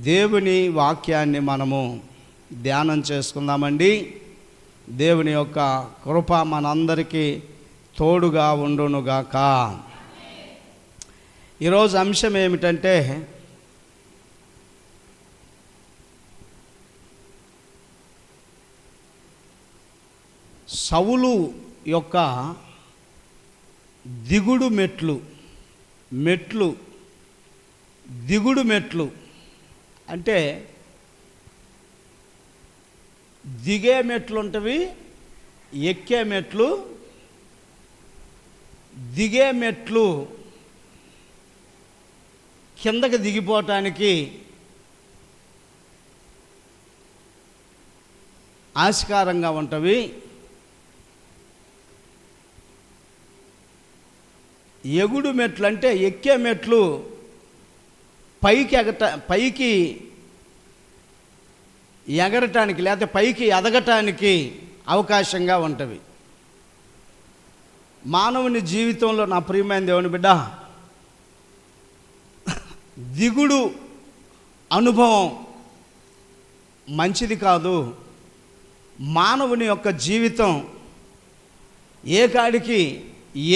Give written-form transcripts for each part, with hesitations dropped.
దేవుని వాక్యాన్ని మనము ధ్యానం చేసుకుందామండి. దేవుని యొక్క కృప మనందరికీ తోడుగా ఉండునుగాక. ఈరోజు అంశం ఏమిటంటే సౌలు యొక్క దిగుడు మెట్లు అంటే దిగే మెట్లు ఉంటవి, ఎక్కే మెట్లు. దిగే మెట్లు కిందకి దిగిపోవటానికి ఆస్కారంగా ఉంటవి. ఎగుడు మెట్లు అంటే ఎక్కే మెట్లు పైకి ఎగరటానికి లేకపోతే పైకి ఎదగటానికి అవకాశంగా ఉంటవి. మానవుని జీవితంలో నా ప్రియమైన దేవుని బిడ్డ, దిగుడు అనుభవం మంచిది కాదు. మానవుని యొక్క జీవితం ఏ కాడికి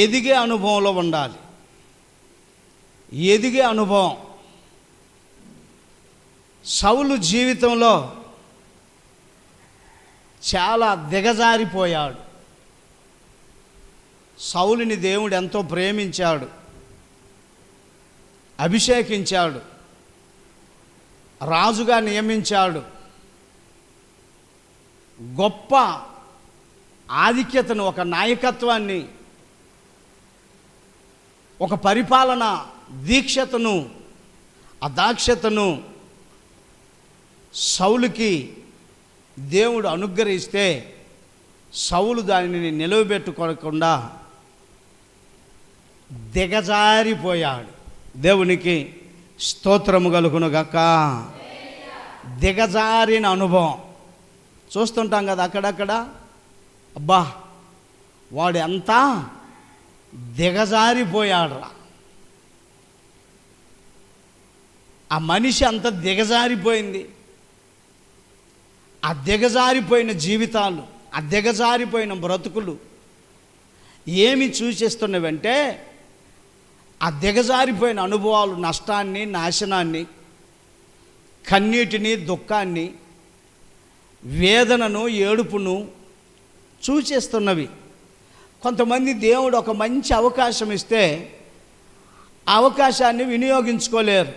ఎదిగే అనుభవంలో ఉండాలి. ఎదిగే అనుభవం. సౌలు జీవితంలో చాలా దిగజారిపోయాడు. సౌలుని దేవుడు ఎంతో ప్రేమించాడు, అభిషేకించాడు, రాజుగా నియమించాడు. గొప్ప ఆధిక్యతను, ఒక నాయకత్వాన్ని, ఒక పరిపాలన దీక్షతను, అదాక్షతను సౌలుకి దేవుడు అనుగ్రహిస్తే సౌలు దానిని నిలవబెట్టుకోకుండా దిగజారిపోయాడు. దేవునికి స్తోత్రము కలుగునుగాక. దిగజారిన అనుభవం చూస్తుంటాం కదా అక్కడక్కడ. అబ్బా, వాడు ఎంత దిగజారిపోయాడురా, ఆ మనిషి అంత దిగజారిపోయింది. ఆ దిగజారిపోయిన జీవితాలు, ఆ దిగజారిపోయిన బ్రతుకులు ఏమి సూచిస్తున్నవంటే, ఆ దిగజారిపోయిన అనుభవాలు నష్టాన్ని, నాశనాన్ని, కన్నీటిని, దుఃఖాన్ని, వేదనను, ఏడుపును సూచిస్తున్నవి. కొంతమంది దేవుడు ఒక మంచి అవకాశం ఇస్తే ఆ అవకాశాన్ని వినియోగించుకోలేరు.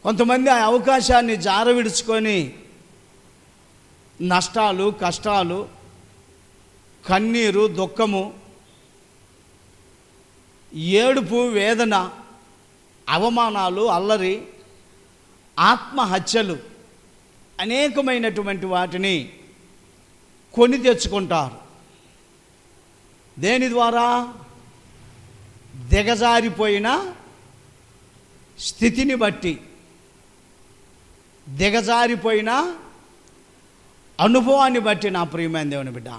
కొంతమంది ఆ అవకాశాన్ని జారవిడుచుకొని నష్టాలు, కష్టాలు, కన్నీరు, దుఃఖము, ఏడుపు, వేదన, అవమానాలు, అల్లరి, ఆత్మహత్యలు, అనేకమైనటువంటి వాటిని కొని తెచ్చుకుంటారు. దేని ద్వారా? దిగజారిపోయిన స్థితిని బట్టి, దిగజారిపోయిన అనుభవాన్ని బట్టి. నా ప్రియమైన దేవుని బిడ్డ,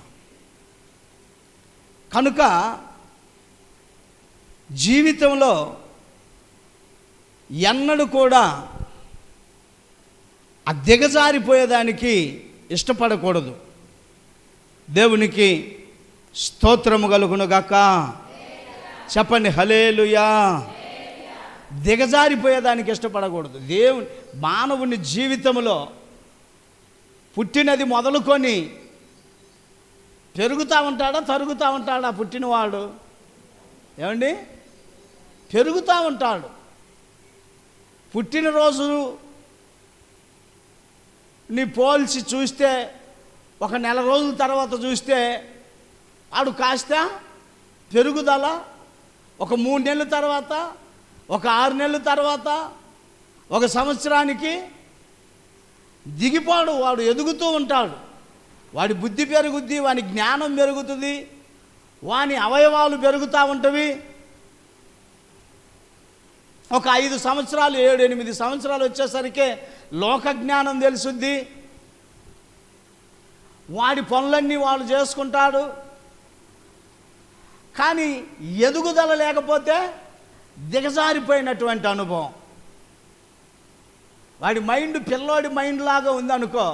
కనుక జీవితంలో ఎన్నడూ కూడా ఆ దిగజారిపోయేదానికి ఇష్టపడకూడదు. దేవునికి స్తోత్రము కలుగునుగాక. చెప్పండి హల్లెలూయా. దిగజారిపోయేదానికి ఇష్టపడకూడదు. మానవుని జీవితంలో పుట్టినది మొదలుకొని పెరుగుతూ ఉంటాడా, తరుగుతూ ఉంటాడా? పుట్టినవాడు ఏమండి పెరుగుతూ ఉంటాడు. పుట్టినరోజు ని పోల్చి చూస్తే, ఒక నెల రోజుల తర్వాత చూస్తే ఆడు కాస్త పెరుగుదల, ఒక 3 నెలల తర్వాత, ఒక 6 నెలల తర్వాత, ఒక సంవత్సరానికి దిగిపోడు. వాడు ఎదుగుతూ ఉంటాడు. వాడి బుద్ధి పెరుగుద్ది, వాని జ్ఞానం పెరుగుతుంది, వాని అవయవాలు పెరుగుతూ ఉంటవి. ఒక 5 సంవత్సరాలు, 7-8 సంవత్సరాలు వచ్చేసరికి లోక జ్ఞానం తెలుసుద్ది. వాడి పనులన్నీ వాడు చేసుకుంటాడు. కానీ ఎదుగుదల లేకపోతే దిగజారిపోయినటువంటి అనుభవం. వాడి మైండ్ పిల్లోడి మైండ్ లాగా ఉంది అనుకో,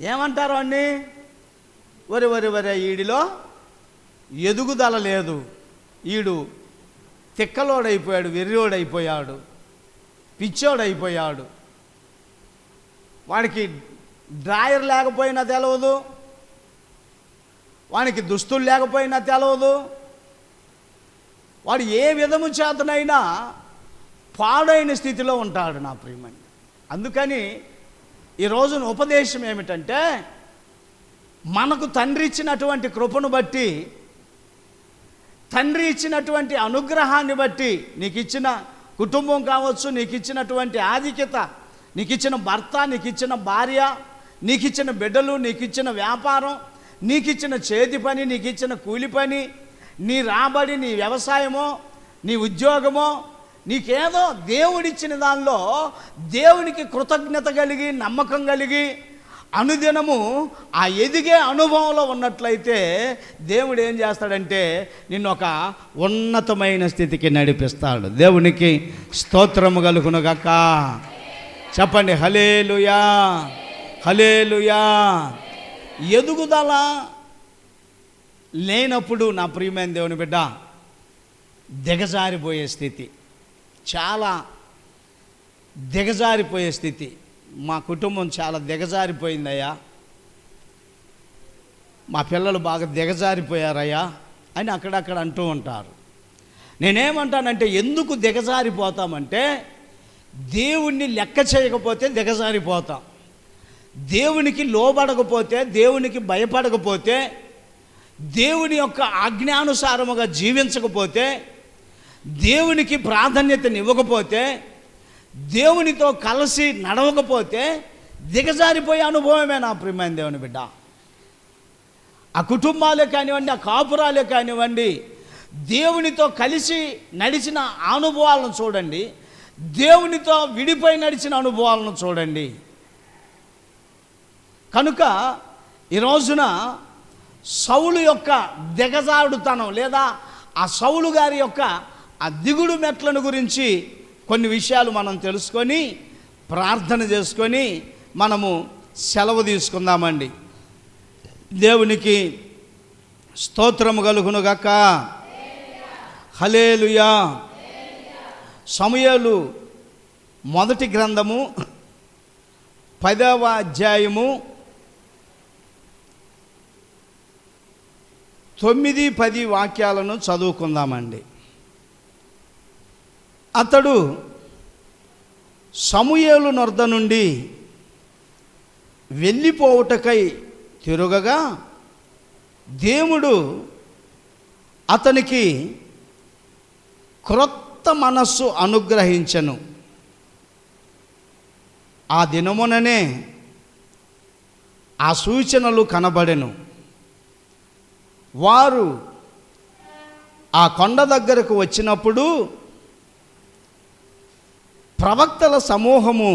ఏమంటారు వాడిని? వరే ఈడిలో ఎదుగుదల లేదు, ఈడు తిక్కలోడైపోయాడు, వెర్రోడైపోయాడు, పిచ్చోడైపోయాడు. వాడికి డ్రాయర్ లేకపోయినా తెలవదు, వానికి దుస్తులు లేకపోయినా తెలవదు, వాడు ఏ విధము చేతనైనా పాడైన స్థితిలో ఉంటాడు నా ప్రియమని. అందుకని ఈ రోజున ఉపదేశం ఏమిటంటే, మనకు తండ్రి ఇచ్చినటువంటి కృపను బట్టి, తండ్రి ఇచ్చినటువంటి అనుగ్రహాన్ని బట్టి, నీకు ఇచ్చిన కుటుంబం కావచ్చు, నీకు ఇచ్చినటువంటి ఆధిక్యత, నీకు ఇచ్చిన భర్త, నీకు ఇచ్చిన భార్య, నీకు ఇచ్చిన బిడ్డలు, నీకు ఇచ్చిన వ్యాపారం, నీకు ఇచ్చిన చేతి పని, నీకు ఇచ్చిన కూలి పని, నీ రాబడి, నీ వ్యవసాయమో, నీ ఉద్యోగమో, నీకేదో దేవుడిచ్చిన దానిలో దేవునికి కృతజ్ఞత కలిగి, నమ్మకం కలిగి, అనుదినము ఆ ఎదిగే అనుభవంలో ఉన్నట్లయితే దేవుడు ఏం చేస్తాడంటే నిన్ను ఒక ఉన్నతమైన స్థితికి నడిపిస్తాడు. దేవునికి స్తోత్రము కలుగునుగాక. చెప్పండి హల్లెలూయా, హల్లెలూయా. ఎదుగుదల లేనప్పుడు నా ప్రియమైన దేవుని బిడ్డ దిగజారిపోయే స్థితి, చాలా దిగజారిపోయే స్థితి. మా కుటుంబం చాలా దిగజారిపోయిందయ్యా, మా పిల్లలు బాగా దిగజారిపోయారయ్యా అని అక్కడక్కడ అంటూ ఉంటారు. నేనేమంటానంటే, ఎందుకు దిగజారిపోతామంటే దేవుణ్ణి లెక్క చేయకపోతే దిగజారిపోతాం, దేవునికి లోబడకపోతే, దేవునికి భయపడకపోతే, దేవుని యొక్క ఆజ్ఞానుసారముగా జీవించకపోతే, దేవునికి ప్రాధాన్యతనివ్వకపోతే, దేవునితో కలిసి నడవకపోతే దిగజారిపోయే అనుభవమే నా ప్రియమైన దేవుని బిడ్డ. ఆ కుటుంబాలే కానివ్వండి, ఆ కాపురాలే కానివ్వండి, దేవునితో కలిసి నడిచిన అనుభవాలను చూడండి, దేవునితో విడిపోయి నడిచిన అనుభవాలను చూడండి. కనుక ఈ రోజున సౌలు యొక్క దిగజారుడుతనం, లేదా ఆ సౌలు గారి యొక్క ఆ దిగుడు మెట్లను గురించి కొన్ని విషయాలు మనం తెలుసుకొని ప్రార్థన చేసుకొని మనము సెలవు తీసుకుందామండి. దేవునికి స్తోత్రము కలుగునుగాక. హల్లెలూయా. సమూయేలు మొదటి గ్రంథము 10వ అధ్యాయము 9-10 వాక్యాలను చదువుకుందామండి. అతడు సమూయేలు నొద్ద నుండి వెళ్ళిపోవుటకై తిరుగగా దేవుడు అతనికి క్రొత్త మనస్సు అనుగ్రహించెను. ఆ దినముననే ఆ సూచనలు కనబడెను. వారు ఆ కొండ దగ్గరకు వచ్చినప్పుడు ప్రవక్తల సమూహము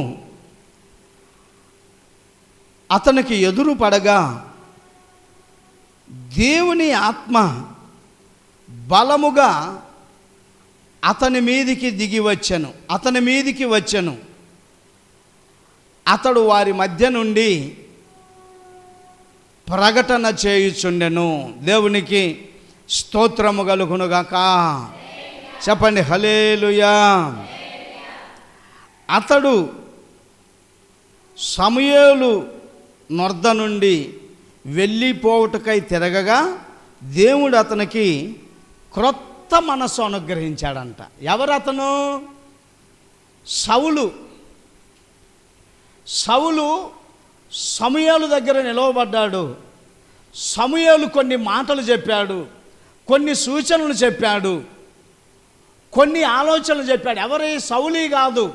అతనికి ఎదురు పడగా దేవుని ఆత్మ బలముగా అతని మీదికి వచ్చెను. అతడు వారి మధ్య నుండి ప్రకటన చేయుచుండెను. దేవునికి స్తోత్రము కలుగునుగాక. చెప్పండి హల్లెలూయా. అతడు సమూయేలు నొద్ద నుండి వెళ్ళిపోవుటకై తిరగగా దేవుడు అతనికి క్రొత్త మనస్సు అనుగ్రహించాడంట. ఎవరతను? సౌలు. సమూయేలు దగ్గర నిలవబడ్డాడు. సమూయేలు కొన్ని మాటలు చెప్పాడు, కొన్ని సూచనలు చెప్పాడు, కొన్ని ఆలోచనలు చెప్పాడు. ఎవరి? సౌలు కాదు,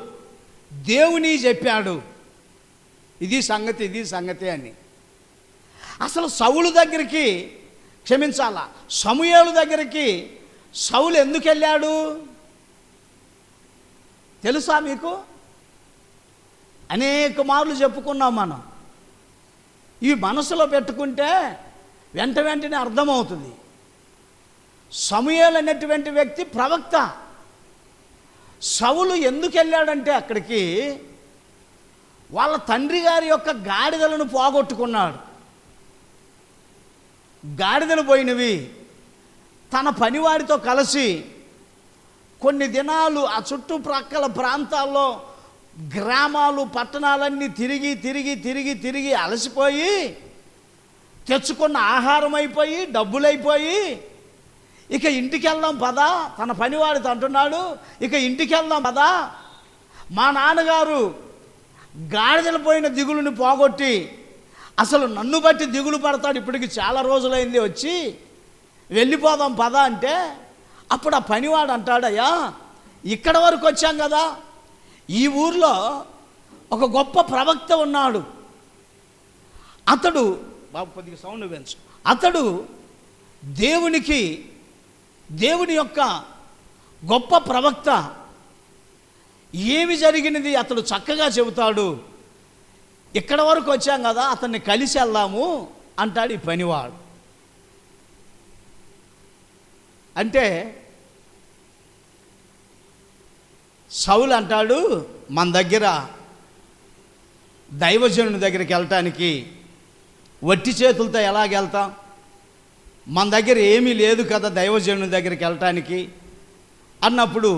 దేవుని చెప్పాడు. ఇది సంగతి అని. అసలు సౌలు దగ్గరికి, క్షమించాలా, సమూయేలు దగ్గరికి సౌలు ఎందుకు వెళ్ళాడు తెలుసా మీకు? అనేక మార్లు చెప్పుకున్నాం మనం. ఇవి మనసులో పెట్టుకుంటే వెంటనే అర్థమవుతుంది. సమూయేలు అనేటువంటి వ్యక్తి ప్రవక్త. సౌలు ఎందుకు వెళ్ళాడంటే అక్కడికి వాళ్ళ తండ్రి గారి యొక్క గాడిదలను పోగొట్టుకున్నాడు. గాడిదలు పోయినవి. తన పనివాడితో కలిసి కొన్ని దినాలు ఆ చుట్టుప్రక్కల ప్రాంతాల్లో గ్రామాలు పట్టణాలన్నీ తిరిగి తిరిగి తిరిగి తిరిగి అలసిపోయి తెచ్చుకున్న ఆహారం అయిపోయి డబ్బులైపోయి ఇక ఇంటికి వెళ్దాం పదా, తన పనివాడితో అంటున్నాడు, ఇక ఇంటికి వెళ్దాం పదా, మా నాన్నగారు గాడిదలు పోయిన దిగులుని పోగొట్టి అసలు నన్ను బట్టి దిగులు పడతాడు, ఇప్పటికి చాలా రోజులైంది వచ్చి, వెళ్ళిపోదాం పదా అంటే అప్పుడు ఆ పనివాడు అంటాడయ్యా, ఇక్కడ వరకు వచ్చాం కదా, ఈ ఊర్లో ఒక గొప్ప ప్రవక్త ఉన్నాడు, అతడు బాబు కొద్దిగా సౌండ్ పెంచు, అతడు దేవుని యొక్క గొప్ప ప్రవక్త, ఏమి జరిగినది అతడు చక్కగా చెబుతాడు, ఇక్కడ వరకు వచ్చాం కదా అతన్ని కలిసి వెళ్దాము అంటాడు ఈ పనివాడు. అంటే సౌలు అంటాడు, మన దగ్గర దైవజనుని దగ్గరికి వెళ్ళటానికి వట్టి చేతులతో ఎలాగెళ్తాం, మన దగ్గర ఏమీ లేదు కదా దైవజనుని దగ్గరికి వెళ్ళటానికి అన్నప్పుడు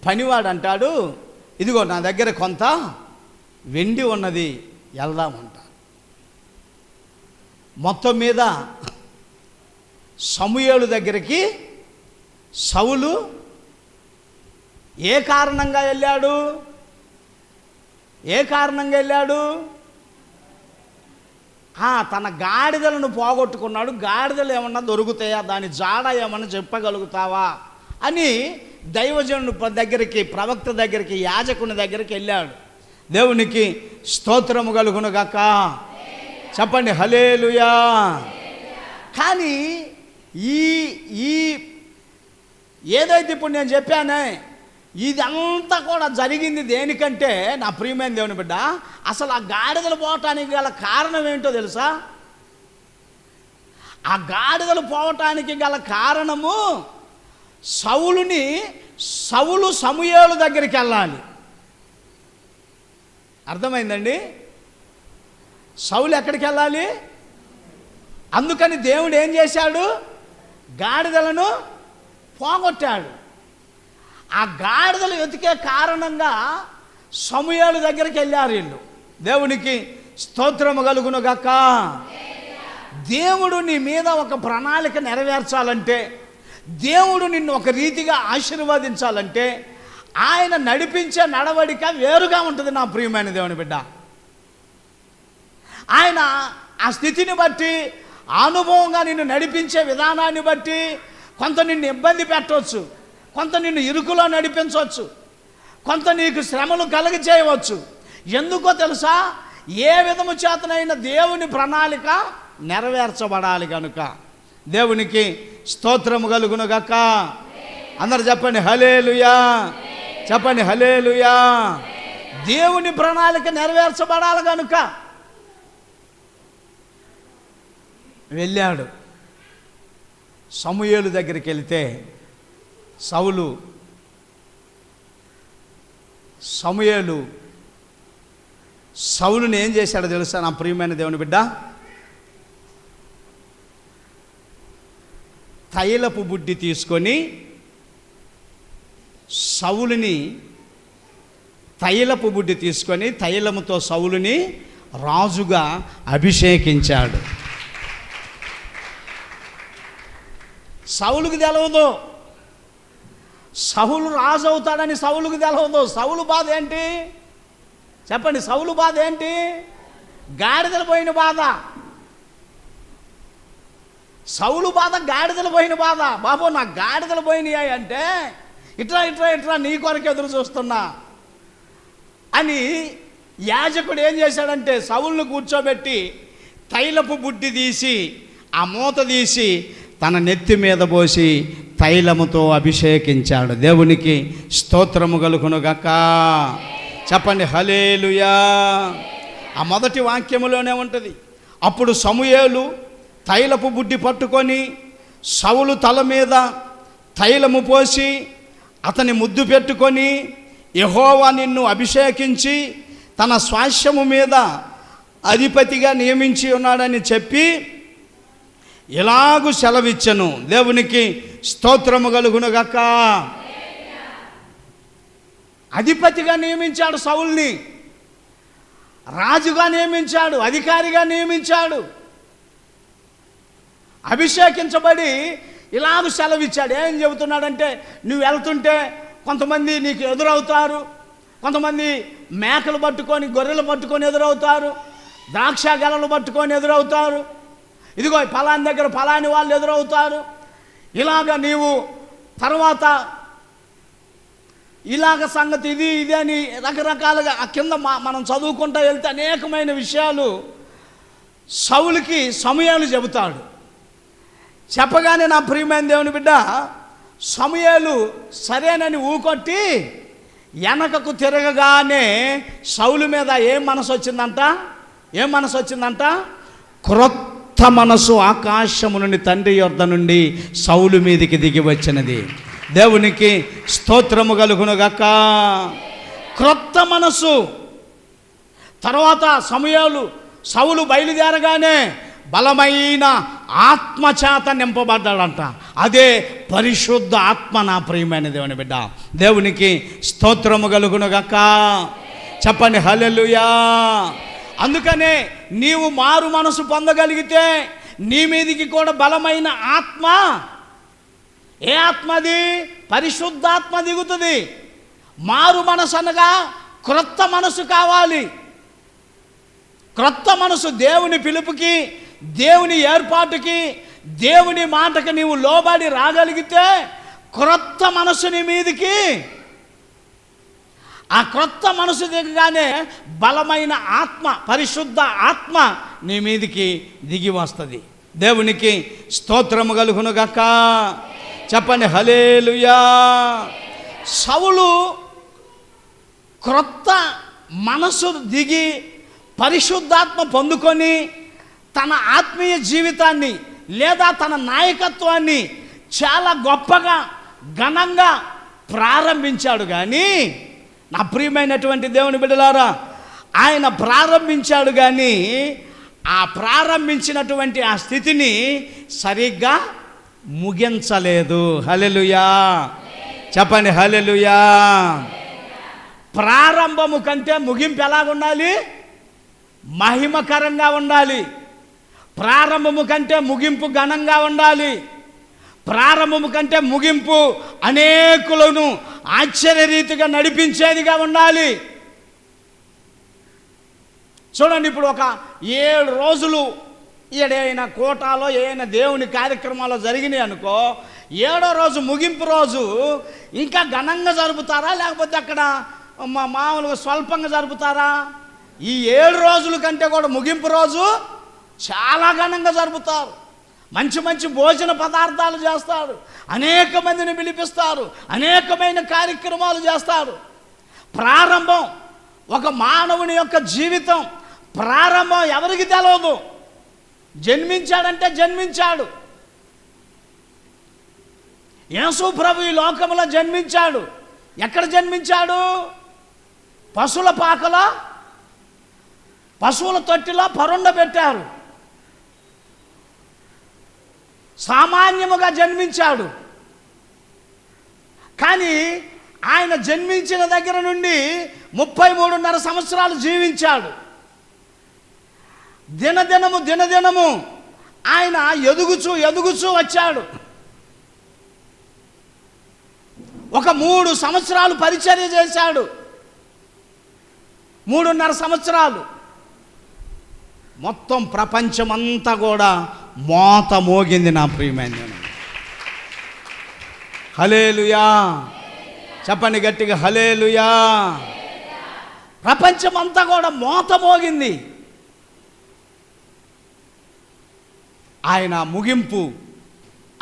పనివాడు అంటాడు, ఇదిగో నా దగ్గర కొంత వెండి ఉన్నది, వెళ్దామంట. మొత్తం మీద సమూయేలు దగ్గరికి సౌలు ఏ కారణంగా వెళ్ళాడు? తన గాడిదలను పోగొట్టుకున్నాడు. గాడిదలు ఏమన్నా దొరుకుతాయా, దాని జాడ ఏమన్నా చెప్పగలుగుతావా అని దైవజనుని దగ్గరికి, ప్రవక్త దగ్గరికి, యాజకుని దగ్గరికి వెళ్ళాడు. దేవునికి స్తోత్రము కలుగును గాక, చెప్పండి హల్లెలూయా. కానీ ఈ ఏదైతే ఇప్పుడు నేను చెప్పానే ఇదంతా కూడా జరిగింది దేనికంటే, నా ప్రియమైన దేవుని బిడ్డ, అసలు ఆ గాడిదలు పోవటానికి గల కారణం ఏంటో తెలుసా? ఆ గాడిదలు పోవటానికి గల కారణము సౌలు సమూయేలు దగ్గరికి వెళ్ళాలి. అర్థమైందండి? సౌలు ఎక్కడికి వెళ్ళాలి? అందుకని దేవుడు ఏం చేశాడు? గాడిదలను పోగొట్టాడు. ఆ గాడిదలు వెతికే కారణంగా సమూయేలు దగ్గరికి వెళ్ళారు వీళ్ళు. దేవునికి స్తోత్రము కలుగును గాక. దేవుడు నీ మీద ఒక ప్రణాళిక నెరవేర్చాలంటే, దేవుడు నిన్ను ఒక రీతిగా ఆశీర్వదించాలంటే ఆయన నడిపించే నడవడిక వేరుగా ఉంటుంది. నా ప్రియమైన దేవుని బిడ్డ, ఆయన ఆ స్థితిని బట్టి, అనుభవంగా నిన్ను నడిపించే విధానాన్ని బట్టి కొంత నిన్ను ఇబ్బంది పెట్టవచ్చు, కొంత నిన్ను ఇరుకులో నడిపించవచ్చు, కొంత నీకు శ్రమలు కలుగజేయవచ్చు. ఎందుకో తెలుసా? ఏ విధము చేతనైన దేవుని ప్రణాళిక నెరవేర్చబడాలి కనుక. దేవునికి స్తోత్రము కలుగును గాక. అందరు చెప్పండి హల్లెలూయా, చెప్పండి హల్లెలూయా. దేవుని ప్రణాళిక నెరవేర్చబడాలి కనుక వెళ్ళాడు. సమూయేలు దగ్గరికి వెళితే సౌలుని ఏం చేశాడో తెలుసా నా ప్రియమైన దేవుని బిడ్డ? తైలపు బుడ్డి తీసుకొని తైలముతో సౌలుని రాజుగా అభిషేకించాడు. సౌలుకి తెలవదు, సౌలు రాజు అవుతాడని సౌలుకి తెలవదు. సౌలు బాధ ఏంటి చెప్పండి? సౌలు బాధ ఏంటి? గాడిదలు పోయిన బాధ. సౌలు బాధ గాడిదలు పోయిన బాధ. బాబు నా గాడిదలు పోయినాయి అంటే ఇట్లా నీ కొరకు ఎదురు చూస్తున్నా అని యాజకుడు ఏం చేశాడంటే సౌలును కూర్చోబెట్టి తైలపు బుడ్డి తీసి, ఆ మూత తీసి తన నెత్తి మీద పోసి తైలముతో అభిషేకించాడు. దేవునికి స్తోత్రము కలుగును గాక. చెప్పండి హల్లెలూయా. ఆ మొదటి వాక్యములోనే ఉంటుంది. అప్పుడు సమూయేలు తైలపు బుడ్డి పట్టుకొని సౌలు తల మీద తైలము పోసి అతని ముద్దు పెట్టుకొని, యెహోవా నిన్ను అభిషేకించి తన స్వాస్యము మీద అధిపతిగా నియమించి ఉన్నాడని చెప్పి ఇలాగు సెలవిచ్చెను. దేవునికి స్తోత్రము కలుగునుగాక. అధిపతిగా నియమించాడు, సౌలుని రాజుగా నియమించాడు, అధికారిగా నియమించాడు, అభిషేకించబడి ఇలాగ సెలవిచ్చాడు. ఏం చెబుతున్నాడంటే, నువ్వు వెళ్తుంటే కొంతమంది నీకు ఎదురవుతారు, కొంతమంది మేకలు పట్టుకొని గొర్రెలు పట్టుకొని ఎదురవుతారు, ద్రాక్ష గెలలు పట్టుకొని ఎదురవుతారు, ఇదిగో ఫలాని దగ్గర ఫలాని వాళ్ళు ఎదురవుతారు. ఇలాగ నీవు తర్వాత ఇలాగ సంగతి ఇది అని రకరకాలుగా ఆ కింద మనం చదువుకుంటూ వెళ్తే అనేకమైన విషయాలు సౌలుకి సమూయేలు చెబుతాడు. చెప్పగానే నా ప్రియమైన దేవుని బిడ్డ, సమూయేలు సరేనని ఊకొట్టి వెనకకు తిరగగానే సౌలు మీద ఏం మనసు వచ్చిందంట? క్రొత్త మనసు ఆకాశము నుండి తండ్రి యొద్ద నుండి సౌలు మీదికి దిగి వచ్చినది. దేవునికి స్తోత్రము కలుగునుగాక. క్రొత్త మనసు. తర్వాత సౌలు బయలుదేరగానే బలమైన ఆత్మచేత నింపబడ్డాడంట. అదే పరిశుద్ధ ఆత్మ. నా ప్రియమైన దేవుని బిడ్డ, దేవునికి స్తోత్రము కలుగునుగాక. చెప్పండి హల్లెలూయా. అందుకనే నీవు మారు మనసు పొందగలిగితే నీ మీదికి కూడా బలమైన ఆత్మ, ఏ ఆత్మది? పరిశుద్ధాత్మ దిగుతుంది. మారు మనసు అనగా క్రొత్త మనసు కావాలి. క్రొత్త మనసు దేవుని పిలుపుకి, దేవుని ఏర్పాటుకి, దేవుని మాటకి నీవు లోబడి రాగలిగితే క్రొత్త మనసు నీ మీదికి, ఆ క్రొత్త మనసు దిగగానే బలమైన ఆత్మ, పరిశుద్ధ ఆత్మ నీ మీదికి దిగి వస్తుంది. దేవునికి స్తోత్రము కలుగునుగాక. చెప్పండి హల్లెలూయా. సౌలు క్రొత్త మనసు దిగి పరిశుద్ధాత్మ పొందుకొని తన ఆత్మీయ జీవితాన్ని లేదా తన నాయకత్వాన్ని చాలా గొప్పగా ఘనంగా ప్రారంభించాడు. కానీ నా ప్రియమైనటువంటి దేవుని బిడ్డలారా, ఆయన ప్రారంభించాడు కానీ ఆ ప్రారంభించినటువంటి ఆ స్థితిని సరిగ్గా ముగించలేదు. హల్లెలూయా. చెప్పండి హల్లెలూయా. ప్రారంభము కంటే ముగింపు ఎలాగుండాలి? మహిమకరంగా ఉండాలి. ప్రారంభము కంటే ముగింపు ఘనంగా ఉండాలి. ప్రారంభము కంటే ముగింపు అనేకులను ఆశ్చర్యరీతిగా నడిపించేదిగా ఉండాలి. చూడండి, ఇప్పుడు ఒక 7 రోజులు ఏదైనా కోటాలో ఏదైనా దేవుని కార్యక్రమాలు జరిగినాయి అనుకో, 7వ రోజు ముగింపు రోజు ఇంకా ఘనంగా జరుపుతారా, లేకపోతే అక్కడ మామూలుగా స్వల్పంగా జరుపుతారా? ఈ 7 రోజుల కంటే కూడా ముగింపు రోజు చాలా ఘనంగా జరుపుతారు. మంచి మంచి భోజన పదార్థాలు చేస్తారు, అనేక మందిని పిలిపిస్తారు, అనేకమైన కార్యక్రమాలు చేస్తారు. ప్రారంభం ఒక మానవుని యొక్క జీవితం ప్రారంభం ఎవరికి తెలియదు. జన్మించాడంటే జన్మించాడు. యేసు ప్రభు ఈ లోకంలో జన్మించాడు. ఎక్కడ జన్మించాడు? పశువుల పాకలో, పశువుల తొట్టిలో పరుండబెట్టారు. సామాన్యముగా జన్మించాడు. కానీ ఆయన జన్మించిన దగ్గర నుండి 33.5 సంవత్సరాలు జీవించాడు. దినదినము ఆయన ఎదుగుచూ వచ్చాడు. ఒక 3 సంవత్సరాలు పరిచర్య చేశాడు. 3.5 సంవత్సరాలు మొత్తం ప్రపంచమంతా కూడా మోత మోగింది. నా ప్రియమైన హల్లెలూయా. చెప్పండి గట్టిగా హల్లెలూయా. ప్రపంచమంతా కూడా మోత మోగింది. ఆయన ముగింపు,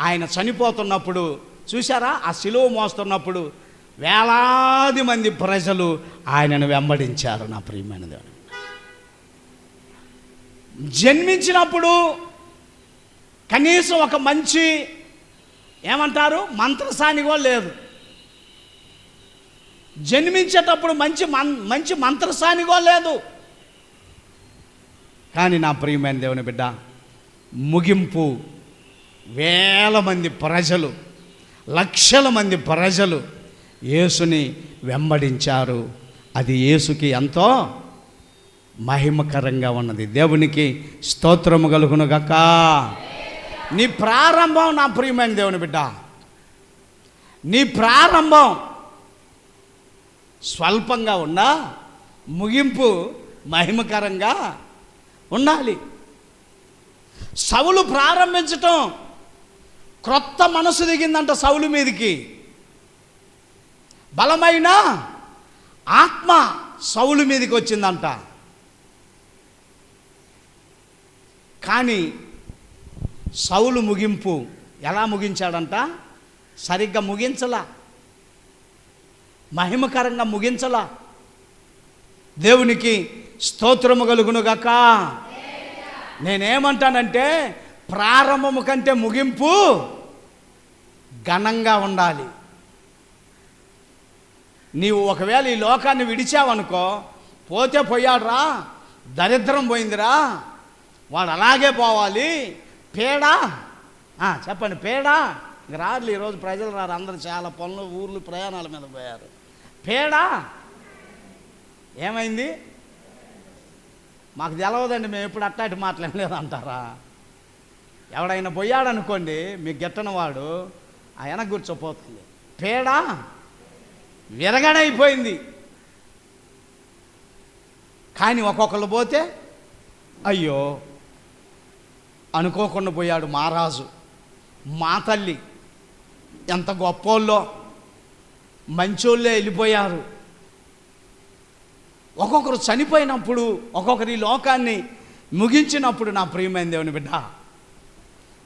ఆయన చనిపోతున్నప్పుడు చూసారా? ఆ శిలువ మోస్తున్నప్పుడు వేలాది మంది ప్రజలు ఆయనను వెంబడించారు. నా ప్రియమైన దేవుడు, జన్మించినప్పుడు కనీసం ఒక మంచి ఏమంటారు మంత్రసాని కూడా లేదు. జన్మించేటప్పుడు మంచి మంత్రసానిగో లేదు. కానీ నా ప్రియమైన దేవుని బిడ్డ, ముగింపు వేల మంది ప్రజలు, లక్షల మంది ప్రజలు యేసుని వెంబడించారు. అది యేసుకి ఎంతో మహిమకరంగా ఉన్నది. దేవునికి స్తోత్రము కలుగును గాక. నీ ప్రారంభం నా ప్రియమైన దేవుని బిడ్డ, నీ ప్రారంభం స్వల్పంగా ఉన్నా ముగింపు మహిమకరంగా ఉండాలి. సౌలు ప్రారంభించటం క్రొత్త మనసు దిగిందంట సౌలు మీదికి. బలమైన ఆత్మ సౌలు మీదకి వచ్చిందంట. కానీ సౌలు ముగింపు ఎలా ముగించాడంట? సరిగ్గా ముగించలా, మహిమకరంగా ముగించలా. దేవునికి స్తోత్రము కలుగును గాక. నేనేమంటానంటే, ప్రారంభము కంటే ముగింపు ఘనంగా ఉండాలి. నీవు ఒకవేళ ఈ లోకాన్ని విడిచావనుకో, పోతే పోయాడురా, దరిద్రం పోయిందిరా, వాడు అలాగే పోవాలి, పేడా చెప్పండి, పేడా ఇంక రారు. ఈరోజు ప్రజలు రారు, అందరూ చాలా పనులు, ఊర్లు, ప్రయాణాల మీద పోయారు. పేడా ఏమైంది? మాకు తెలవదండి, మేము ఎప్పుడు అట్టాటి మాట్లాడలేదు అంటారా? ఎవడైనా పోయాడనుకోండి, మీకు గెట్టనవాడు ఆ వెనక కూర్చోపోతుంది. పేడా విరగడైపోయింది. కానీ ఒక్కొక్కళ్ళు పోతే అయ్యో అనుకోకుండా పోయాడు మహారాజు, మా తల్లి ఎంత గొప్పోళ్ళో, మంచోళ్ళే వెళ్ళిపోయారు. ఒక్కొక్కరు చనిపోయినప్పుడు, ఒక్కొక్కరు ఈ లోకాన్ని ముగించినప్పుడు నా ప్రియమైన దేవుని బిడ్డ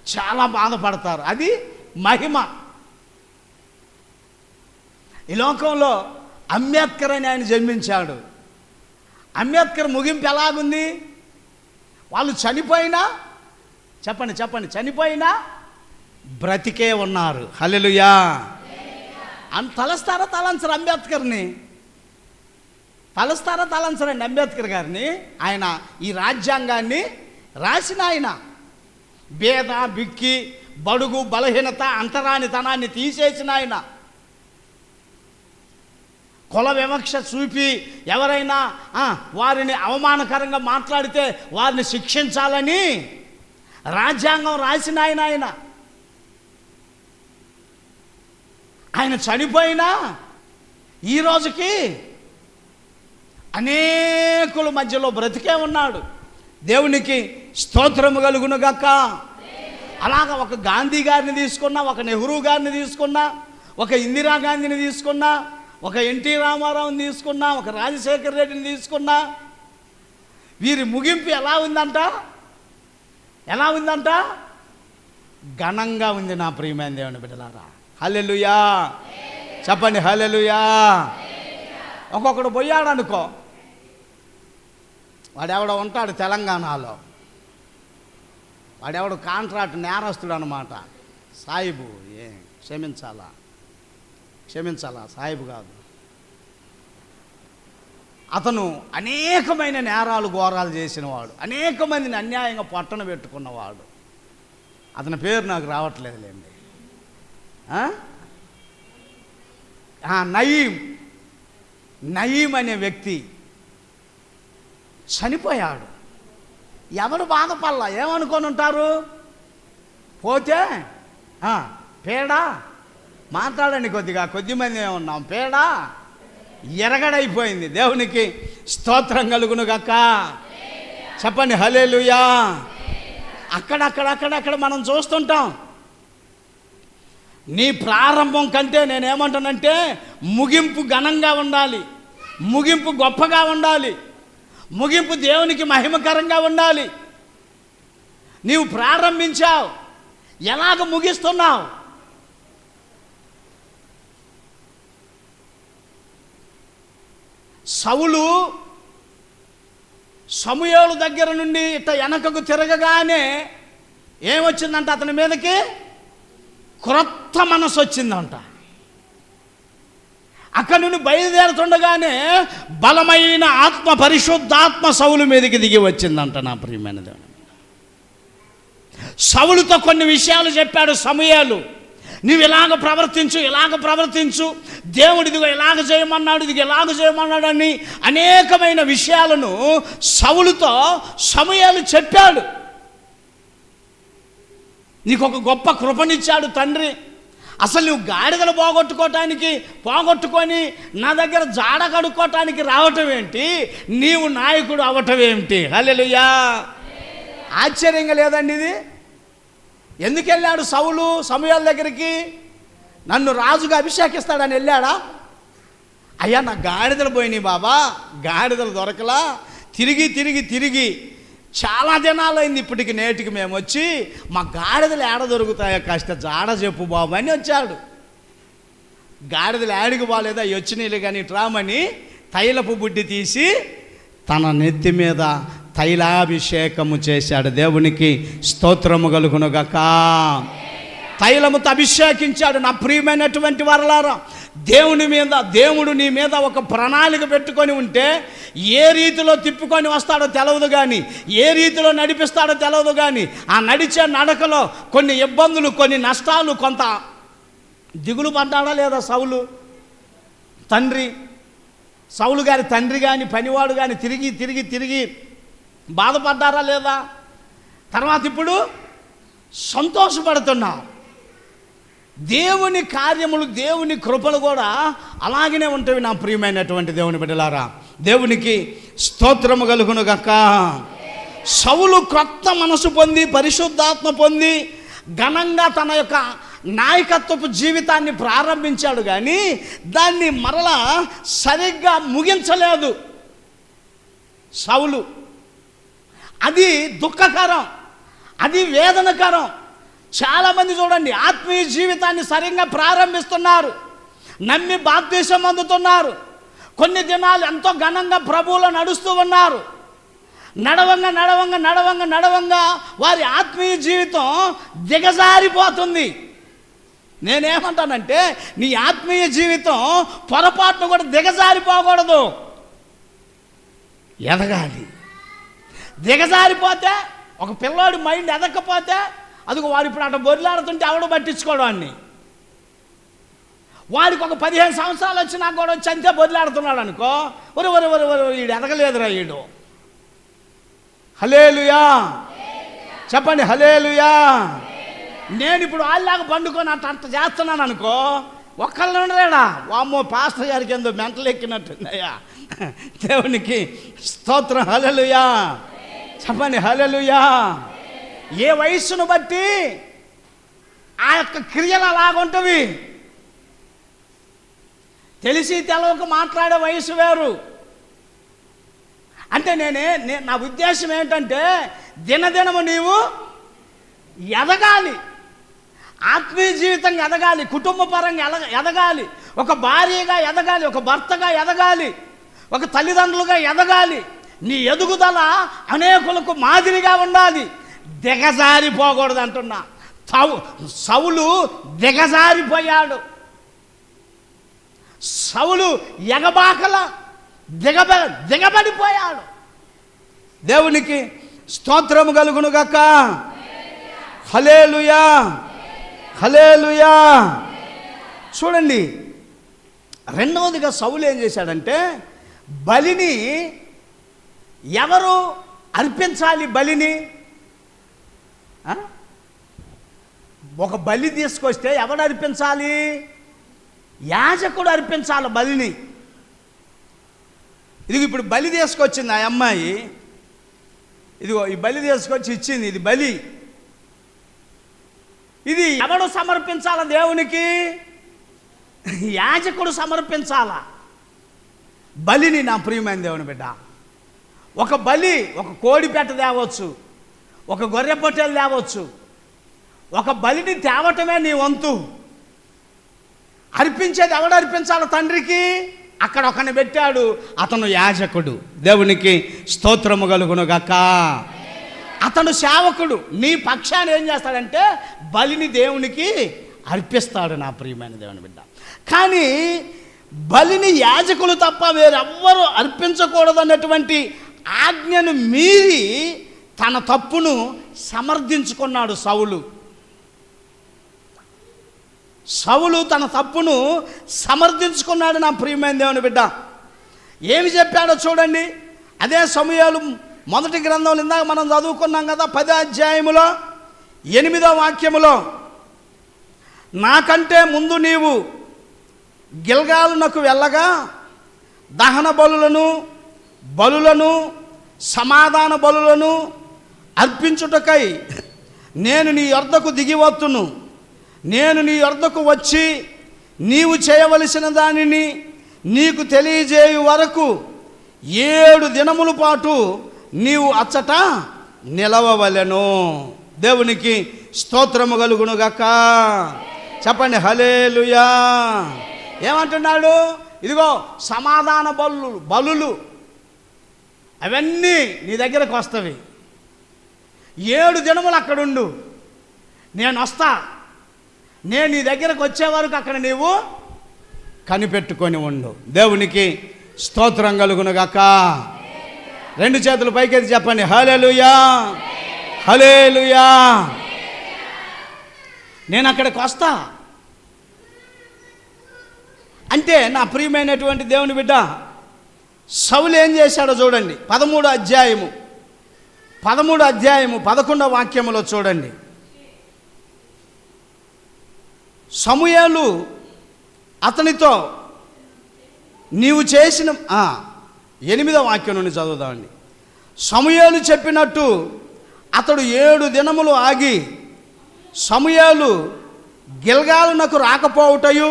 చాలా బాధపడతారు. అది మహిమ. ఈ లోకంలో అంబేద్కర్ అని ఆయన జన్మించాడు. అంబేద్కర్ ముగింపు ఎలాగుంది? వాళ్ళు చనిపోయినా, చెప్పండి, చనిపోయినా బ్రతికే ఉన్నారు. హల్లెలూయా. తలస్తారా తలంచరు అంబేద్కర్ని? తలస్తారా తలంచరండి అంబేద్కర్ గారిని? ఆయన ఈ రాజ్యాంగాన్ని రాసిన ఆయన. భేద, బిక్కి, బడుగు, బలహీనత, అంతరానితనాన్ని తీసేసిన ఆయన. కుల వివక్ష చూపి ఎవరైనా వారిని అవమానకరంగా మాట్లాడితే వారిని శిక్షించాలని రాజ్యాంగం రాసిన ఆయన. ఆయన చనిపోయినా ఈ రోజుకి అనేకుల మధ్యలో బ్రతికే ఉన్నాడు. దేవునికి స్తోత్రము కలుగును గాక. అలాగా ఒక గాంధీ గారిని తీసుకున్నా, ఒక నెహ్రూ గారిని తీసుకున్నా, ఒక ఇందిరాగాంధీని తీసుకున్నా, ఒక ఎన్టీ రామారావుని తీసుకున్నా, ఒక రాజశేఖర రెడ్డిని తీసుకున్నా, వీరి ముగింపు ఎలా ఉందంట? ఘనంగా ఉంది నా ప్రియమైన దేవుని బిడ్డలారా. హల్లెలూయా. చెప్పండి హల్లెలూయా. ఒక్కొక్కడు పోయాడు అనుకో, వాడెవడో ఉంటాడు తెలంగాణలో, వాడెవడు కాంట్రాక్ట్ నేరస్తుడు అనమాట. సాయిబు, క్షమించాలా, సాయిబు కాదు. అతను అనేకమైన నేరాలు ఘోరాలు చేసినవాడు, అనేక మందిని అన్యాయంగా పట్టణ పెట్టుకున్నవాడు. అతని పేరు నాకు రావట్లేదులేండి. నయీం అనే వ్యక్తి చనిపోయాడు. ఎవరు బాధపడలా, ఏమనుకొని ఉంటారు? పోతే పేడా మాట్లాడండి, కొద్దిమంది ఏమన్నాం, పేడా ఎరగడైపోయింది. దేవునికి స్తోత్రం కలుగును గాక. చెప్పండి హల్లెలూయా. అక్కడక్కడ మనం చూస్తుంటాం. నీ ప్రారంభం కంటే నేనేమంటానంటే, ముగింపు ఘనంగా ఉండాలి, ముగింపు గొప్పగా ఉండాలి, ముగింపు దేవునికి మహిమకరంగా ఉండాలి. నీవు ప్రారంభించావు, ఎలాగ ముగిస్తున్నావు? సౌలు సమూయేలు దగ్గర నుండి ఇట్ట వెనకకు తిరగగానే ఏమొచ్చిందంట? అతని మీదకి క్రొత్త మనసు వచ్చిందంట. అక్కడి నుండి బయలుదేరుతుండగానే బలమైన ఆత్మ, పరిశుద్ధాత్మ సౌలు మీదకి దిగి వచ్చిందంట నా ప్రియమైన దేవుని. సౌలుతో కొన్ని విషయాలు చెప్పాడు సమూయేలు. నువ్వు ఇలాగ ప్రవర్తించు, దేవుడు ఇదిగో ఇలాగ చేయమన్నాడు, ఇదిగో ఇలాగ చేయమన్నాడు అని అనేకమైన విషయాలను సౌలుతో సమూయేలు చెప్పాడు. నీకు ఒక గొప్ప కృపనిచ్చాడు తండ్రి. అసలు నువ్వు గాడిదలు పోగొట్టుకొని నా దగ్గర జాడ కడుక్కోవటానికి రావటం ఏంటి, నీవు నాయకుడు అవ్వటం ఏమిటి? హల్లెలూయా. ఆశ్చర్యంగా లేదండి ఇది? ఎందుకు వెళ్ళాడు సౌలు సమూయేలు దగ్గరికి? నన్ను రాజుగా అభిషేకిస్తాడని వెళ్ళాడా? అయ్యా నా గాడిదలు పోయినాయి బాబా, గాడిదలు దొరకలా, తిరిగి చాలా దినాలైంది ఇప్పటికి నేటికి మేము వచ్చి, మా గాడిదలు ఏడ దొరుకుతాయో కాస్త జాడ చెప్పు బాబు అని వచ్చాడు. గాడిదలు ఏడికి బాగాలేదా వచ్చినీళ్ళు కానీ ట్రామని తైలపు బుడ్డి తీసి తన నెత్తి మీద తైలాభిషేకము చేశాడు. దేవునికి స్తోత్రము కలుగునుగాక. తైలముతో అభిషేకించాడు. నా ప్రియమైనటువంటి వారలారా, దేవుడు నీ మీద ఒక ప్రణాళిక పెట్టుకొని ఉంటే ఏ రీతిలో తిప్పుకొని వస్తాడో తెలవదు కానీ, ఏ రీతిలో నడిపిస్తాడో తెలవదు కానీ, ఆ నడిచే నడకలో కొన్ని ఇబ్బందులు, కొన్ని నష్టాలు, కొంత దిగులు పడ్డాడా లేదా సౌలు తండ్రి? సౌలు గారి తండ్రి కానీ పనివాడు కానీ తిరిగి బాధపడ్డారా లేదా? తర్వాత ఇప్పుడు సంతోషపడుతున్నా. దేవుని కార్యములు, దేవుని కృపలు కూడా అలాగనే ఉంటాయి నా ప్రియమైనటువంటి దేవుని బిడ్డలారా. దేవునికి స్తోత్రము కలుగునుగాక. సౌలు క్రొత్త మనసు పొంది, పరిశుద్ధాత్మ పొంది ఘనంగా తన యొక్క నాయకత్వపు జీవితాన్ని ప్రారంభించాడు, కానీ దాన్ని మరలా సరిగ్గా ముగించలేదు సౌలు. అది దుఃఖకరం, అది వేదనకరం. చాలామంది చూడండి ఆత్మీయ జీవితాన్ని సరిగ్గా ప్రారంభిస్తున్నారు, నమ్మి బాప్తీసం అందుతున్నారు, కొన్ని దినాలు ఎంతో ఘనంగా ప్రభువులో నడుస్తూ ఉన్నారు. నడవంగా వారి ఆత్మీయ జీవితం దిగజారిపోతుంది. నేనేమంటానంటే నీ ఆత్మీయ జీవితం పొరపాటును కూడా దిగజారిపోకూడదు, ఎదగాలి. దిగజారిపోతే, ఒక పిల్లాడి మైండ్ ఎదగకపోతే, అదిగో వాడు ఇప్పుడు అట్లా బొర్లాడుతుంటే ఎవడో పట్టించుకోవడాన్ని, వాడికి ఒక 15 సంవత్సరాలు వచ్చినా కూడా వచ్చి అంతే బొర్లాడుతున్నాడు అనుకో, ఒరే వీడు ఎదగలేదురా వీడు. హల్లెలూయా చెప్పండి, హల్లెలూయా. నేను ఇప్పుడు వాళ్ళలాగా పండుకొని అంత చేస్తున్నాను అనుకో, ఒక్కళ్ళు ఉండలేడా? వామ్మో పాస్టర్ గారికి ఎంతో మెంటలు ఎక్కినట్టుందయ్యా. దేవునికి స్తోత్రం, హల్లెలూయా చెప్పండి, హల్లెలూయా. ఏ వయస్సును బట్టి ఆ యొక్క క్రియలు అలాగుంటవి. తెలిసి తెలవక మాట్లాడే వయసు వేరు. అంటే నా ఉద్దేశం ఏంటంటే దినదినము నీవు ఎదగాలి, ఆత్మీయ జీవితంగా ఎదగాలి, కుటుంబ పరంగా ఎదగాలి, ఒక భార్యగా ఎదగాలి, ఒక భర్తగా ఎదగాలి, ఒక తల్లిదండ్రులుగా ఎదగాలి. నీ ఎదుగుదల అనేకులకు మాదిరిగా ఉండాలి, దిగజారిపోకూడదు అంటున్నా. సౌలు దిగజారిపోయాడు. సౌలు ఎగబాకల దిగబడిపోయాడు. దేవునికి స్తోత్రము కలుగునుగాక. హల్లెలూయా హల్లెలూయా. చూడండి, రెండవదిగా సౌలు ఏం చేశాడంటే, బలిని ఎవరు అర్పించాలి? బలిని ఒక బలి తీసుకొస్తే ఎవడు అర్పించాలి? యాజకుడు అర్పించాలి బలిని. ఇదిగో ఇప్పుడు బలి తీసుకొచ్చింది ఆ అమ్మాయి, ఇదిగో ఈ బలి తీసుకొచ్చి ఇచ్చింది, ఇది బలి. ఇది ఎవడు సమర్పించాల దేవునికి? యాజకుడు సమర్పించాలా బలిని. నా ప్రియమైన దేవుని బిడ్డ, ఒక బలి, ఒక కోడి పెట్ట తేవచ్చు, ఒక గొర్రె పొట్టేలు తేవచ్చు. ఒక బలిని తేవటమే నీ వంతు. అర్పించేది ఎవడు అర్పించాలి తండ్రికి? అక్కడ ఒకని పెట్టాడు, అతను యాజకుడు. దేవునికి స్తోత్రము కలుగునుగాక. అతను సేవకుడు. నీ పక్షాన్ని ఏం చేస్తాడంటే బలిని దేవునికి అర్పిస్తాడు. నా ప్రియమైన దేవుని బిడ్డ, కానీ బలిని యాజకులు తప్ప వేరెవ్వరూ అర్పించకూడదన్నటువంటి ఆజ్ఞను మీరి తన తప్పును సమర్థించుకున్నాడు సౌలు తన తప్పును సమర్థించుకున్నాడు. నా ప్రియమైన దేవుని బిడ్డ, ఏమి చెప్పాడో చూడండి. అదే సమూయేలు మొదటి గ్రంథంలో ఇందాక మనం చదువుకున్నాం కదా, 10వ అధ్యాయములో 8వ వాక్యములో, నాకంటే ముందు నీవు గిల్గాలునకు వెళ్ళగా దహన బలులను సమాధాన బలులను అర్పించుటకై నేను నీ యొద్దకు దిగివత్తును. నేను నీ యొద్దకు వచ్చి నీవు చేయవలసిన దానిని నీకు తెలియజేయు వరకు 7 దినముల పాటు నీవు అచ్చట నిలవవలెను. దేవునికి స్తోత్రము కలుగునుగాక. చెప్పండి హల్లెలూయా. ఏమంటున్నాడు? ఇదిగో సమాధాన బలులు అవన్నీ నీ దగ్గరకు వస్తవి. 7 దినములు అక్కడుండు, నేను వస్తా. నేను నీ దగ్గరకు వచ్చే వరకు అక్కడ నీవు కనిపెట్టుకొని ఉండు. దేవునికి స్తోత్రం కలుగునుగాక. 2 చేతులు పైకెత్తి చెప్పండి హల్లెలూయా, హల్లెలూయా. నేను అక్కడికి వస్తా అంటే, నా ప్రియమైనటువంటి దేవుని బిడ్డ, సౌలు ఏం చేశాడో చూడండి. 13వ అధ్యాయము 11వ వాక్యములో చూడండి. సమూయేలు అతనితో నీవు చేసిన 8వ వాక్యం నుండి చదువుదామండి. సమూయేలు చెప్పినట్టు అతడు 7 దినములు ఆగి సమూయేలు గిల్గాలునకు రాకపోవటయు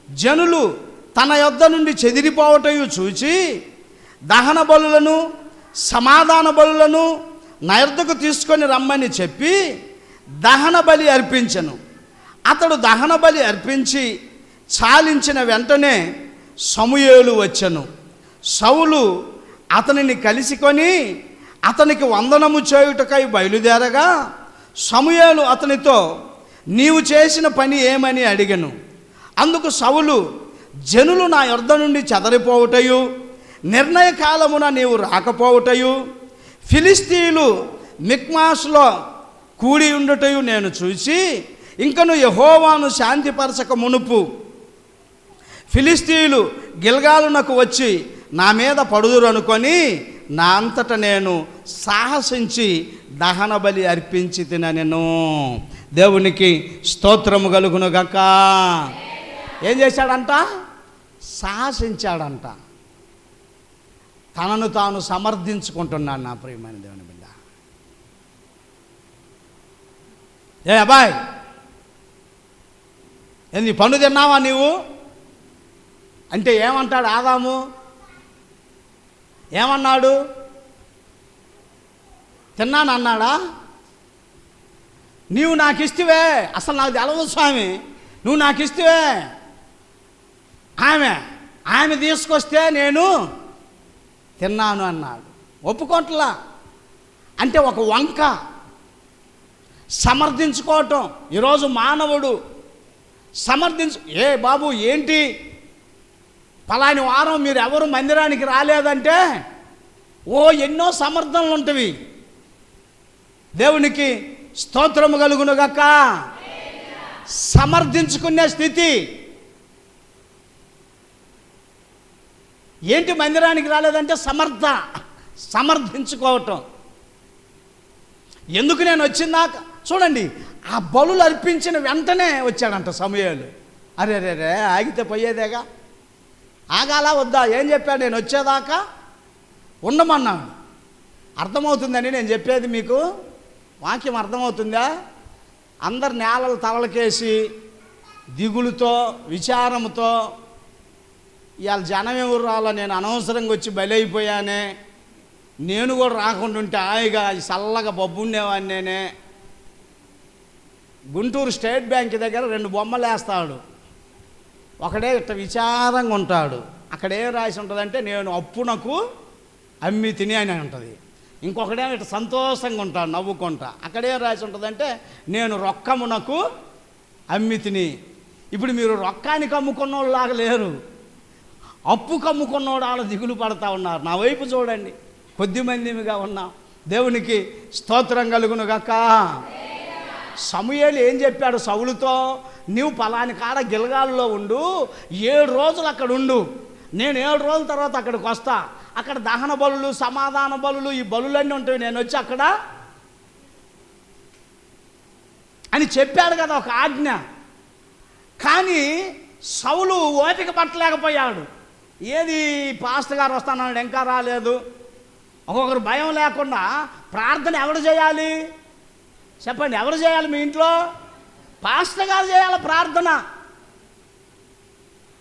జనులు తన యొద్ద నుండి చెదిరిపోవటయు చూచి దహన బలులను సమాధాన బలులను నా యొద్దకు తీసుకొని రమ్మని చెప్పి దహన బలి అర్పించెను. అతడు దహన బలి అర్పించి చాలించిన వెంటనే సమూయేలు వచ్చెను. సౌలు అతనిని కలుసుకొని అతనికి వందనము చేయుటకై బయలుదేరగా సమూయేలు అతనితో నీవు చేసిన పని ఏమని అడిగెను. అందుకు సౌలు, జనులు నా యొద్ద నుండి చెదరిపోవుటయు నిర్ణయ కాలమున నీవు రాకపోవుటయు ఫిలిస్తీయులు మిక్మాషులో కూడి ఉండుటయు నేను చూసి ఇంకను యెహోవాను శాంతిపరచక మునుపు ఫిలిస్తీయులు గిల్గాలునకు వచ్చి నా మీద పడుదురు అనుకొని నా అంతట నేను సాహసించి దహన బలి అర్పించి తినెను. దేవునికి స్తోత్రము కలుగునుగాక. ఏం చేశాడంట? సాహసించాడంట. తనను తాను సమర్థించుకుంటున్నాడు. నా ప్రియమైన దేవుని బిడ్డ, ఏ అబ్బాయ్, ఏంది పండు తిన్నావా నీవు అంటే ఏమంటాడు ఆదాము? ఏమన్నాడు? తిన్నాను అన్నాడా? నీవు నాకు ఇష్టవే, అసలు నాకు తెలవదు స్వామి, నువ్వు నాకు ఇష్టవే. ఆమె తీసుకొస్తే నేను తిన్నాను అన్నాడు. ఒప్పుకోట్లా అంటే ఒక వంక సమర్థించుకోవటం. ఈరోజు మానవుడు ఏ బాబు ఏంటి పలాని వారం మీరు ఎవరు మందిరానికి రాలేదంటే ఎన్నో సమర్థనలు ఉంటవి. దేవునికి స్తోత్రము కలుగునుగాక. సమర్థించుకునే స్థితి ఏంటి? మందిరానికి రాలేదంటే సమర్థించుకోవటం. ఎందుకు నేను వచ్చిందాక చూడండి, ఆ బలులు అర్పించిన వెంటనే వచ్చాడంట సమూయేలు. అరే రే రే ఆగితే పోయేదేగా, ఆగాలా వద్దా? ఏం చెప్పాడు? నేను వచ్చేదాకా ఉండమన్నాడు. అర్థమవుతుందని నేను చెప్పేది మీకు, వాక్యం అర్థమవుతుందా? అందరు నేలలు తలలకేసి దిగులుతో విచారంతో ఇవాళ జనం ఎవరు రాలా, నేను అనవసరంగా వచ్చి బలైపోయానే, నేను కూడా రాకుండా ఉంటే హాయిగా చల్లగా బొబ్బుండేవాడిని నేనే. గుంటూరు స్టేట్ బ్యాంక్ దగ్గర 2 బొమ్మలు వేస్తాడు. ఒకడే ఇట్ట విచారంగా ఉంటాడు. అక్కడేం రాసి ఉంటుందంటే నేను అప్పునకు అమ్మి తిని అని ఉంటుంది. ఇంకొకడే ఇట్లా సంతోషంగా ఉంటాడు నవ్వుకుంటా. అక్కడేం రాసి ఉంటుందంటే నేను రొక్కమునకు అమ్మి తిని. ఇప్పుడు మీరు రొక్కానికి అమ్ముకున్న వాళ్ళలాగా లేరు, అప్పు కమ్ముకున్నోడు వాళ్ళు దిగులు పడతా ఉన్నారు. నా వైపు చూడండి, కొద్దిమందిగా ఉన్నాం. దేవునికి స్తోత్రం కలుగును గాక. సమూయేలు ఏం చెప్పాడు సౌలుతో? నీవు పలాని కాడ గిల్గాలులో ఉండు, 7 రోజులు అక్కడ ఉండు, నేను 7 రోజుల తర్వాత అక్కడికి వస్తా, అక్కడ దహన బలులు, సమాధాన బలులు, ఈ బలులన్నీ ఉంటాయి, నేను వచ్చి అక్కడ అని చెప్పాడు కదా, ఒక ఆజ్ఞ. కానీ సౌలు ఓపిక పట్టలేకపోయాడు. ఏది పాస్టర్ గారు వస్తానన్నాడు, ఇంకా రాలేదు. ఒక్కొక్కరు భయం లేకుండా ప్రార్థన ఎవరు చేయాలి చెప్పండి? ఎవరు చేయాలి మీ ఇంట్లో? పాస్టర్ గారు చేయాలి ప్రార్థన.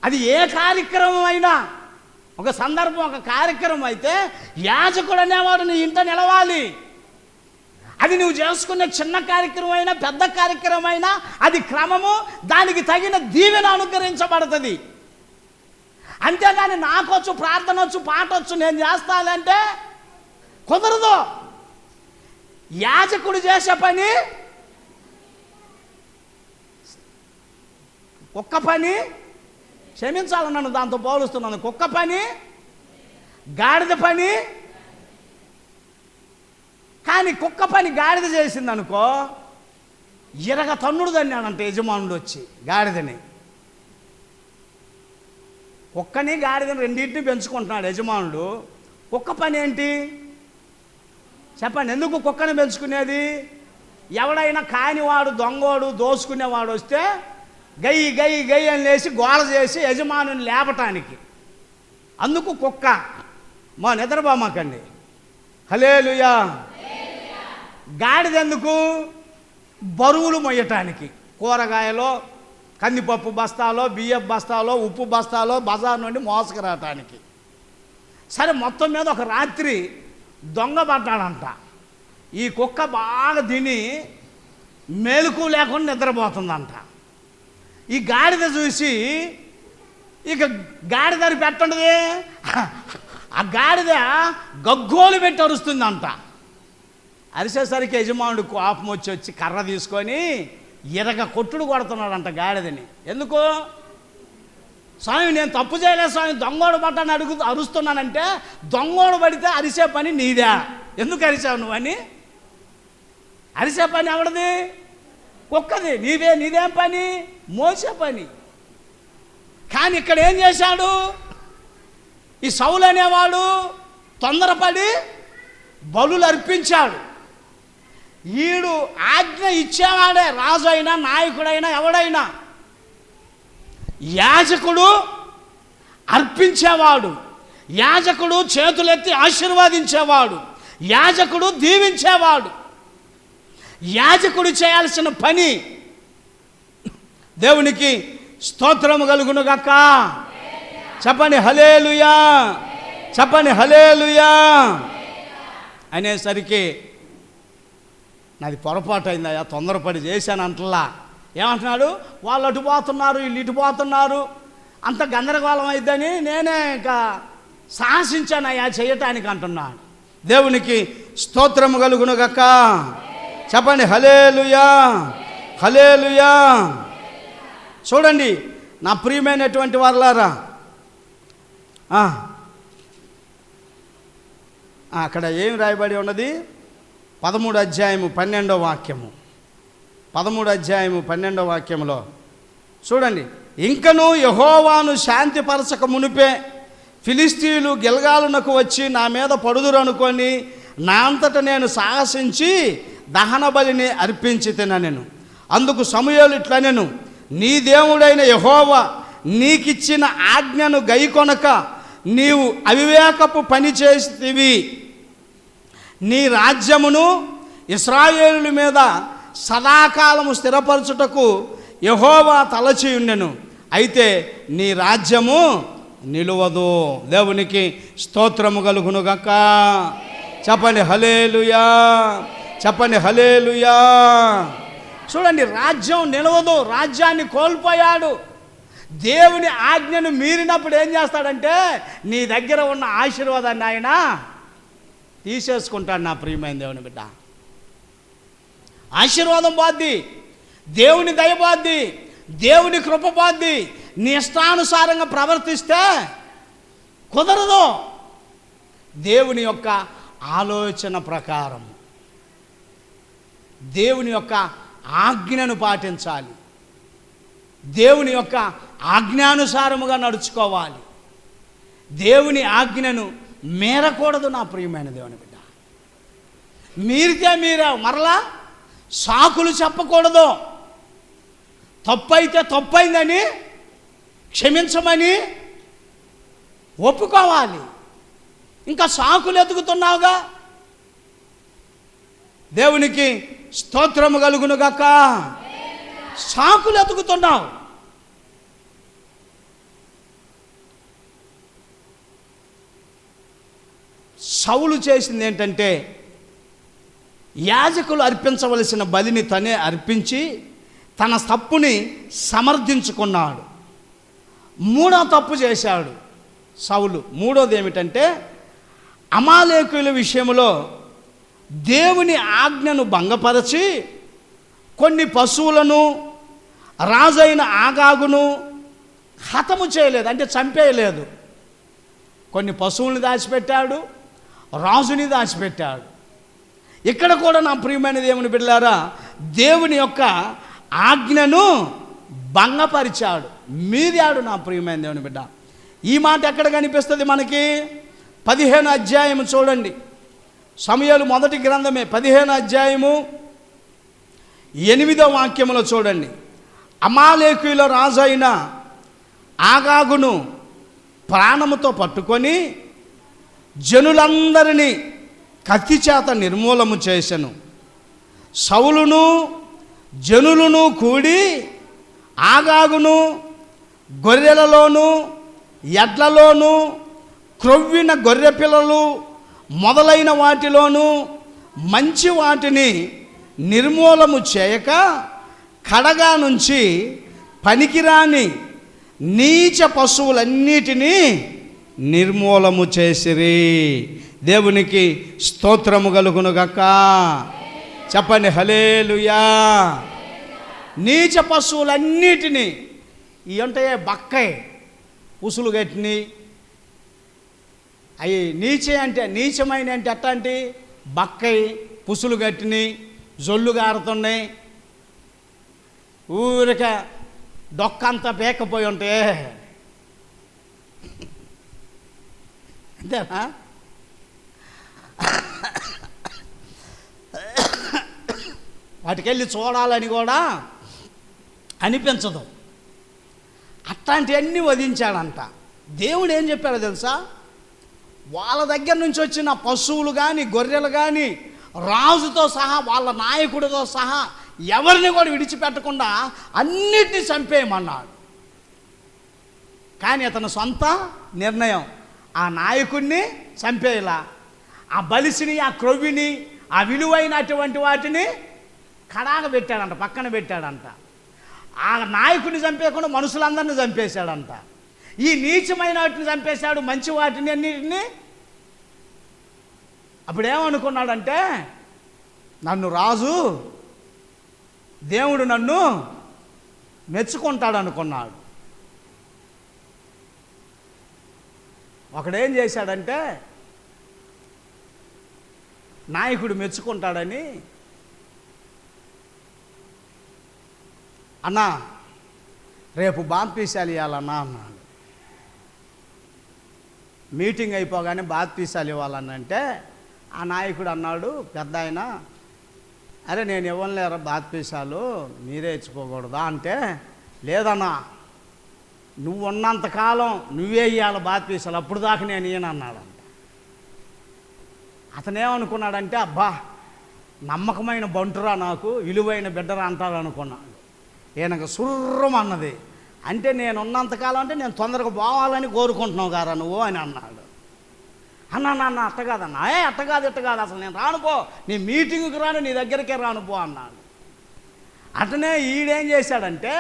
అది ఏ కార్యక్రమం అయినా, ఒక సందర్భం, ఒక కార్యక్రమం అయితే యాజకుడు అనేవాడు నీ ఇంట నిలవాలి. అది నువ్వు చేసుకునే చిన్న కార్యక్రమం అయినా పెద్ద కార్యక్రమం అయినా అది క్రమము, దానికి తగిన దీవెన అనుగ్రహించబడుతుంది. అంతేగాని నాకొచ్చు, ప్రార్థన వచ్చు, పాట వచ్చు, నేను చేస్తానంటే కుదరదు. యాజకుడు చేసే పని ఒక్క పని, క్షమించాలి నన్ను దాంతో పోలుస్తున్నాను, కుక్క పని, గాడిద పని. కానీ కుక్క పని గాడిద చేసింది అనుకో, ఇరగ తన్నుడు తన్నాడంటే యజమానుడు వచ్చి గాడిదని. కుక్కని గాడిదని రెండింటిని పెంచుకుంటున్నాడు యజమానుడు. కుక్క పని ఏంటి చెప్పండి? ఎందుకు కుక్కని పెంచుకునేది? ఎవడైనా కానివాడు, దొంగోడు, దోసుకునేవాడు వస్తే గై గై గై అని లేచి గోల చేసి యజమానుని లేపటానికి. అందుకు కుక్క. మా నిద్రబామాకండి. హల్లెలూయా. గాడిదెందుకు? బరువులు మొయ్యటానికి. కూరగాయలో, కందిపప్పు బస్తాలో, బియ్యపు బస్తాలో, ఉప్పు బస్తాలో బజార్ నుండి మోసుకురావటానికి. సరే, మొత్తం మీద ఒక రాత్రి దొంగ పడ్డాడంట. ఈ కుక్క బాగా తిని మేలుకు లేకుండా నిద్రపోతుందంట. ఈ గాడిద చూసి ఇక గాడిదని పెట్టండి, ఆ గాడిద గగ్గోలు పెట్టి అరుస్తుందంట. అరిసేసరికి యజమానుడు కోపం వచ్చి కర్ర తీసుకొని ఇరగ కొట్టుడు కొడుతున్నాడంట గాడిదని. ఎందుకు? స్వామి నేను తప్పు చేయలేదు స్వామి, దొంగోడు పట్టని అరుస్తున్నానంటే, దొంగోడు పడితే అరిసే పని నీదే, ఎందుకు అరిసావు నువ్వని? అరిసే పని ఎవడది? కుక్కది. నీదేం పని? మోసే పని. కానీ ఇక్కడ ఏం చేశాడు ఈ సౌలు అనేవాడు? తొందరపడి బలులు అర్పించాడు. ఈడు ఆజ్ఞ ఇచ్చేవాడే, రాజు అయినా నాయకుడైనా ఎవడైనా. యాజకుడు అర్పించేవాడు, యాజకుడు చేతులెత్తి ఆశీర్వాదించేవాడు, యాజకుడు దీవించేవాడు. యాజకుడు చేయాల్సిన పని. దేవునికి స్తోత్రము కలుగును గాక. చెప్పండి హల్లెలూయా, చెప్పండి హల్లెలూయా. అనేసరికి నాది పొరపాటు అయిందయ్యా, తొందరపడి చేశాను అంటలా. ఏమంటున్నాడు? వాళ్ళు అటు పోతున్నారు, వీళ్ళు ఇటు పోతున్నారు, అంత గందరగోళం అయిద్దని నేనే ఇంకా సాహసించానయ్యా చేయటానికి అంటున్నాడు. దేవునికి స్తోత్రము కలుగును గాక. చెప్పండి హల్లెలూయా, హల్లెలూయా. చూడండి నా ప్రియమైనటువంటి వారలారా, అక్కడ ఏం రాయబడి ఉన్నది? 13వ అధ్యాయము 12వ వాక్యము. 13వ అధ్యాయము 12వ వాక్యంలో చూడండి. ఇంకను యెహోవాను శాంతిపరచక మునిపే ఫిలిష్తీయులు గిల్గాలునకు వచ్చి నా మీద పడుదురు అనుకొని నా అంతట నేను సాహసించి దహన బలిని అర్పించి తిననెను. అందుకు సమూయేలు ఇట్లనెను, నీ దేవుడైన యెహోవా నీకిచ్చిన ఆజ్ఞను గైకొనక నీవు అవివేకపు పని చేసితివి. నీ రాజ్యమును ఇశ్రాయేలుల మీద సదాకాలము స్థిరపరచుటకు యెహోవా తలచి ఉండెను, అయితే నీ రాజ్యము నిలువదు. దేవునికి స్తోత్రము కలుగును గాక. చెప్పండి హల్లెలూయా, చెప్పండి హల్లెలూయా. చూడండి, రాజ్యం నిలవదు, రాజ్యాన్ని కోల్పోయాడు. దేవుని ఆజ్ఞను మీరినప్పుడు ఏం చేస్తాడంటే నీ దగ్గర ఉన్న ఆశీర్వాదాన్ని ఆయన తీసేసుకుంటాడు. నా ప్రియమైన దేవుని బిడ్డ, ఆశీర్వాదం పోద్ది, దేవుని దయ పోద్ది, దేవుని కృప పోద్ది. నీ ఇష్టానుసారంగా ప్రవర్తిస్తే కుదరదు. దేవుని యొక్క ఆలోచన ప్రకారం, దేవుని యొక్క ఆజ్ఞను పాటించాలి, దేవుని యొక్క ఆజ్ఞానుసారముగా నడుచుకోవాలి. దేవుని ఆజ్ఞను మీరకూడదు నా ప్రియమైన దేవుని బిడ్డ. మీరితే మీరే మరలా సాకులు చెప్పకూడదు. తప్పైతే తప్పైందని క్షమించమని ఒప్పుకోవాలి. ఇంకా సాకులు ఎదుగుతున్నావుగా. దేవునికి స్తోత్రము కలుగును గాక. సాకులు ఎదుగుతున్నావు. సౌలు చేసింది ఏంటంటే, యాజకులు అర్పించవలసిన బలిని తనే అర్పించి తన తప్పుని సమర్థించుకున్నాడు. మూడో తప్పు చేశాడు సౌలు. మూడోది ఏమిటంటే, అమాలేకుల విషయంలో దేవుని ఆజ్ఞను భంగపరచి కొన్ని పశువులను, రాజైన ఆగాగును హతము చేయలేదు, అంటే చంపేయలేదు. కొన్ని పశువుల్ని దాచిపెట్టాడు, రాజుని దాచిపెట్టాడు. ఇక్కడ కూడా నా ప్రియమైన దేవుని బిడ్డలారా, దేవుని యొక్క ఆజ్ఞను భంగపరిచాడు, మీరాడు నా ప్రియమైన దేవుని బిడ్డ. ఈ మాట ఎక్కడ కనిపిస్తుంది మనకి? 15వ అధ్యాయం చూడండి. సమూయేలు మొదటి గ్రంథమే 15వ అధ్యాయము 8వ వాక్యములో చూడండి. అమాలేకీయుల రాజు అయిన ఆగాగును ప్రాణముతో పట్టుకొని జనులందరినీ కత్తి చేత నిర్మూలము చేసెను. సౌలును జనులను కూడి ఆగాగును గొర్రెలలోను ఎడ్లలోను క్రొవ్విన గొర్రె పిల్లలు మొదలైన వాటిలోను మంచి వాటిని నిర్మూలము చేయక కడగా నుంచి పనికిరాని నీచ పశువులన్నిటినీ నిర్మూలము చేసిరి. దేవునికి స్తోత్రము కలుగును గాక. చెప్పండి హల్లెలూయా. నీచ పశువులన్నిటినీ, ఇవి ఉంటాయే బక్కై ఉసులు గట్టిని, అవి నీచే అంటే నీచమైన అంటే ఎట్లాంటి బక్కై పుసులు గట్టిని జొల్లు గారుతున్నాయి, ఊరిక డొక్కంతా పేకపోయి ఉంటాయి, అంతేనా? వాటికెళ్ళి చూడాలని కూడా అనిపించదు. అట్లాంటివన్నీ వధించాడంట. దేవుడు ఏం చెప్పాడో తెలుసా? వాళ్ళ దగ్గర నుంచి వచ్చిన పశువులు కానీ గొర్రెలు కానీ రాజుతో సహా వాళ్ళ నాయకుడితో సహా ఎవరిని కూడా విడిచిపెట్టకుండా అన్నిటినీ చంపేయమన్నాడు. కానీ అతని సొంత నిర్ణయం ఆ నాయకుడిని చంపేయాల, ఆ బలిసిని, ఆ క్రొవ్విని, ఆ విలువైనటువంటి వాటిని కడాగ పెట్టాడంట, పక్కన పెట్టాడంట. ఆ నాయకుడిని చంపేయకుండా మనుషులందరినీ చంపేశాడంట. ఈ నీచమైన వాటిని చంపేశాడు, మంచి వాటిని అన్నిటిని. అప్పుడేమనుకున్నాడంటే, నన్ను రాజు దేవుడు నన్ను మెచ్చుకుంటాడు అనుకున్నాడు. ఒకడేం చేశాడంటే, నాయకుడు మెచ్చుకుంటాడని, అన్నా రేపు బాప్తీసాలు ఇవ్వాలన్నా అన్నాడు. మీటింగ్ అయిపోగానే బాప్తీసాలు ఇవ్వాలన్నంటే ఆ నాయకుడు అన్నాడు, పెద్ద ఆయన, అరే నేను ఇవ్వలేరా బాప్తీసాలు, మీరే ఇచ్చుకోకూడదా అంటే, లేదన్నా నువ్వు ఉన్నంతకాలం నువ్వే ఇవ్వాలి బాప్తీసాలు, అప్పుడు దాకా నేను ఇయ్యనన్నాడంట. అతనేమనుకున్నాడంటే, అబ్బా నమ్మకమైన బంటురా, నాకు విలువైన బిడ్డరా అంటారు అనుకున్నాడు. ఈయనకు సుర్రమన్నది. అంటే నేను ఉన్నంతకాలం అంటే నేను తొందరగా పోవాలని కోరుకుంటున్నావు గారా నువ్వు అని అన్నాడు. అన్న అట్ట కాదన్నా, అట్ట కాదు ఇట్ట కాదు, అసలు నేను రానుపో, నీ మీటింగ్కి రాను, నీ దగ్గరికే రానుపో అన్నాడు. అతనే ఈడేం చేశాడంటే,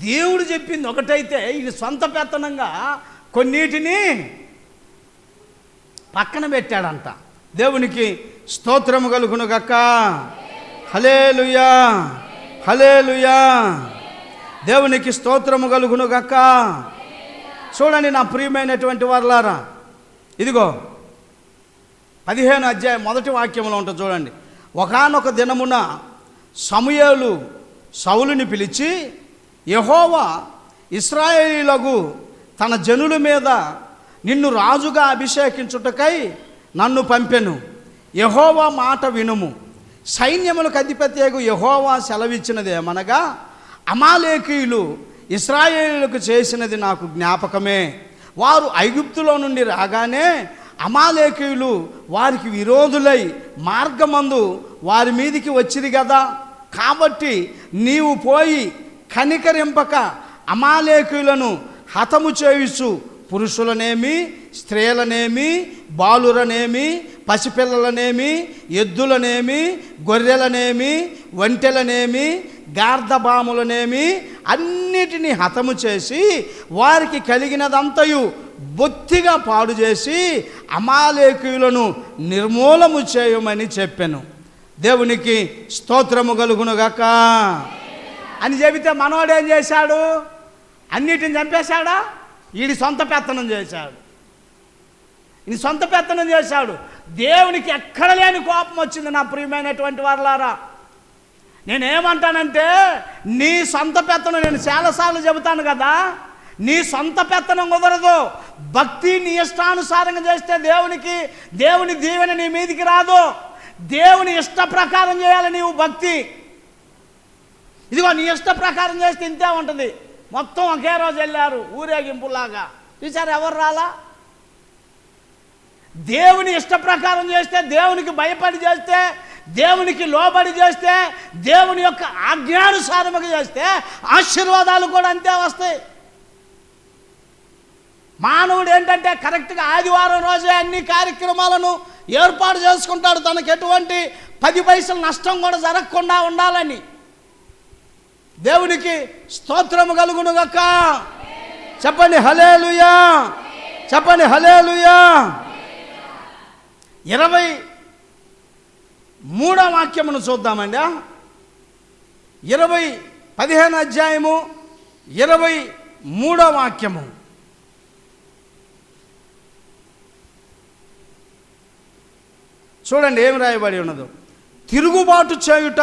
దేవుడు చెప్పింది ఒకటైతే ఇది సొంత పెత్తనంగా కొన్నిటిని పక్కన పెట్టాడంట. దేవునికి స్తోత్రము కలుగును గాక. హల్లెలూయా, హల్లెలూయా. దేవునికి స్తోత్రము కలుగును గాక. చూడండి నా ప్రియమైనటువంటి వారలారా, ఇదిగో 15వ అధ్యాయం మొదటి వాక్యంలో ఉంటుంది చూడండి. ఒకానొక దినమున సమూయేలు సౌలుని పిలిచి, యెహోవా ఇశ్రాయేలీయులకు తన జనుల మీద నిన్ను రాజుగా అభిషేకించుటకై నన్ను పంపెను. యెహోవా మాట వినుము. సైన్యములకు అధిపతియగు యెహోవా సెలవిచ్చినదేమనగా, అమాలేకీయులు ఇశ్రాయేలీయులకు చేసినది నాకు జ్ఞాపకమే. వారు ఐగుప్తులో నుండి రాగానే అమాలేకీయులు వారికి విరోధులై మార్గమందు వారి మీదికి వచ్చిరి కదా. కాబట్టి నీవు పోయి కనికరింపక అమాలేకీయులను హతము చేయుచు పురుషులనేమి, స్త్రీలనేమి, బాలురనేమి, పసిపిల్లలనేమి, ఎద్దులనేమి, గొర్రెలనేమి, ఒంటెలనేమి, గార్ధబాములనేమి అన్నిటినీ హతము చేసి వారికి కలిగినదంతయు బొత్తిగా పాడు చేసి అమాలేకీయులను నిర్మూలము చేయమని చెప్పెను. దేవునికి స్తోత్రము కలుగునుగాక అని చెబితే మనవాడు ఏం చేశాడు? అన్నిటిని చంపేశాడా? వీడి సొంత పెత్తనం చేశాడు. ఈ సొంత పెత్తనం చేశాడు. దేవునికి ఎక్కడ లేని కోపం వచ్చింది. నా ప్రియమైనటువంటి వారలారా, నేనేమంటానంటే, నీ సొంత పెత్తనం నేను చాలాసార్లు చెబుతాను కదా, నీ సొంత పెత్తనం కుదరదు. భక్తి నీ ఇష్టానుసారంగా చేస్తే దేవుని దీవెన నీ మీదికి రాదు. దేవుని ఇష్ట ప్రకారం చేయాలి నీవు భక్తి. ఇదిగో నీ ఇష్ట ప్రకారం చేస్తే ఇంతే ఉంటుంది. మొత్తం ఒకే రోజు వెళ్ళారు ఊరేగింపులాగా. చూసారు, ఎవరు రాలా? దేవుని ఇష్ట ప్రకారం చేస్తే, దేవునికి భయపడి చేస్తే, దేవునికి లోబడి చేస్తే, దేవుని యొక్క ఆజ్ఞానుసారముగా చేస్తే ఆశీర్వాదాలు కూడా అంతే వస్తాయి. మానవుడు ఏంటంటే కరెక్ట్గా ఆదివారం రోజే అన్ని కార్యక్రమాలను ఏర్పాటు చేసుకుంటాడు, తనకు ఎటువంటి 10 పైసలు నష్టం కూడా జరగకుండా ఉండాలని. దేవునికి స్తోత్రము కలుగునుగాక. చెప్పండి హల్లెలూయా, చెప్పండి హల్లెలూయా. 23వ వాక్యమును చూద్దామండి. 15వ అధ్యాయము 23వ వాక్యము. చూడండి ఏమి రాయబడి ఉన్నదో. తిరుగుబాటు చేయుట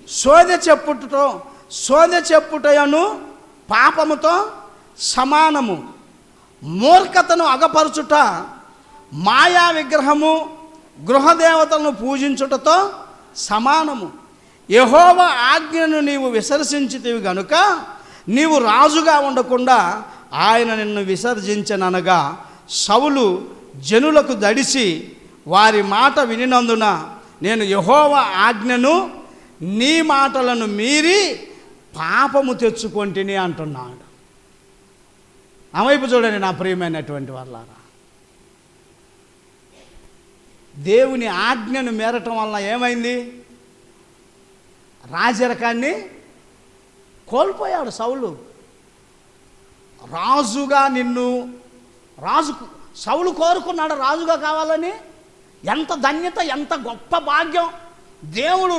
సోదె చెప్పుటయను పాపముతో సమానము. మూర్ఖతను అగపరచుట మాయా విగ్రహము గృహదేవతలను పూజించుటతో సమానము. యెహోవా ఆజ్ఞను నీవు విసర్జించితివి గనుక నీవు రాజుగా ఉండకుండా ఆయన నిన్ను విసర్జించననగా, సౌలు జనులకు దడిసి వారి మాట వినినందున నేను యెహోవా ఆజ్ఞను నీ మాటలను మీరి పాపము తెచ్చుకొంటిని అంటున్నాడు. ఆ వైపు చూడండి నా ప్రియమైనటువంటి వాళ్ళారా. దేవుని ఆజ్ఞను మేరటం వలన ఏమైంది? రాజరికాన్ని కోల్పోయాడు సౌలు. రాజుగా సౌలు కోరుకున్నాడు రాజుగా కావాలని. ఎంత ధన్యత, ఎంత గొప్ప భాగ్యం. దేవుడు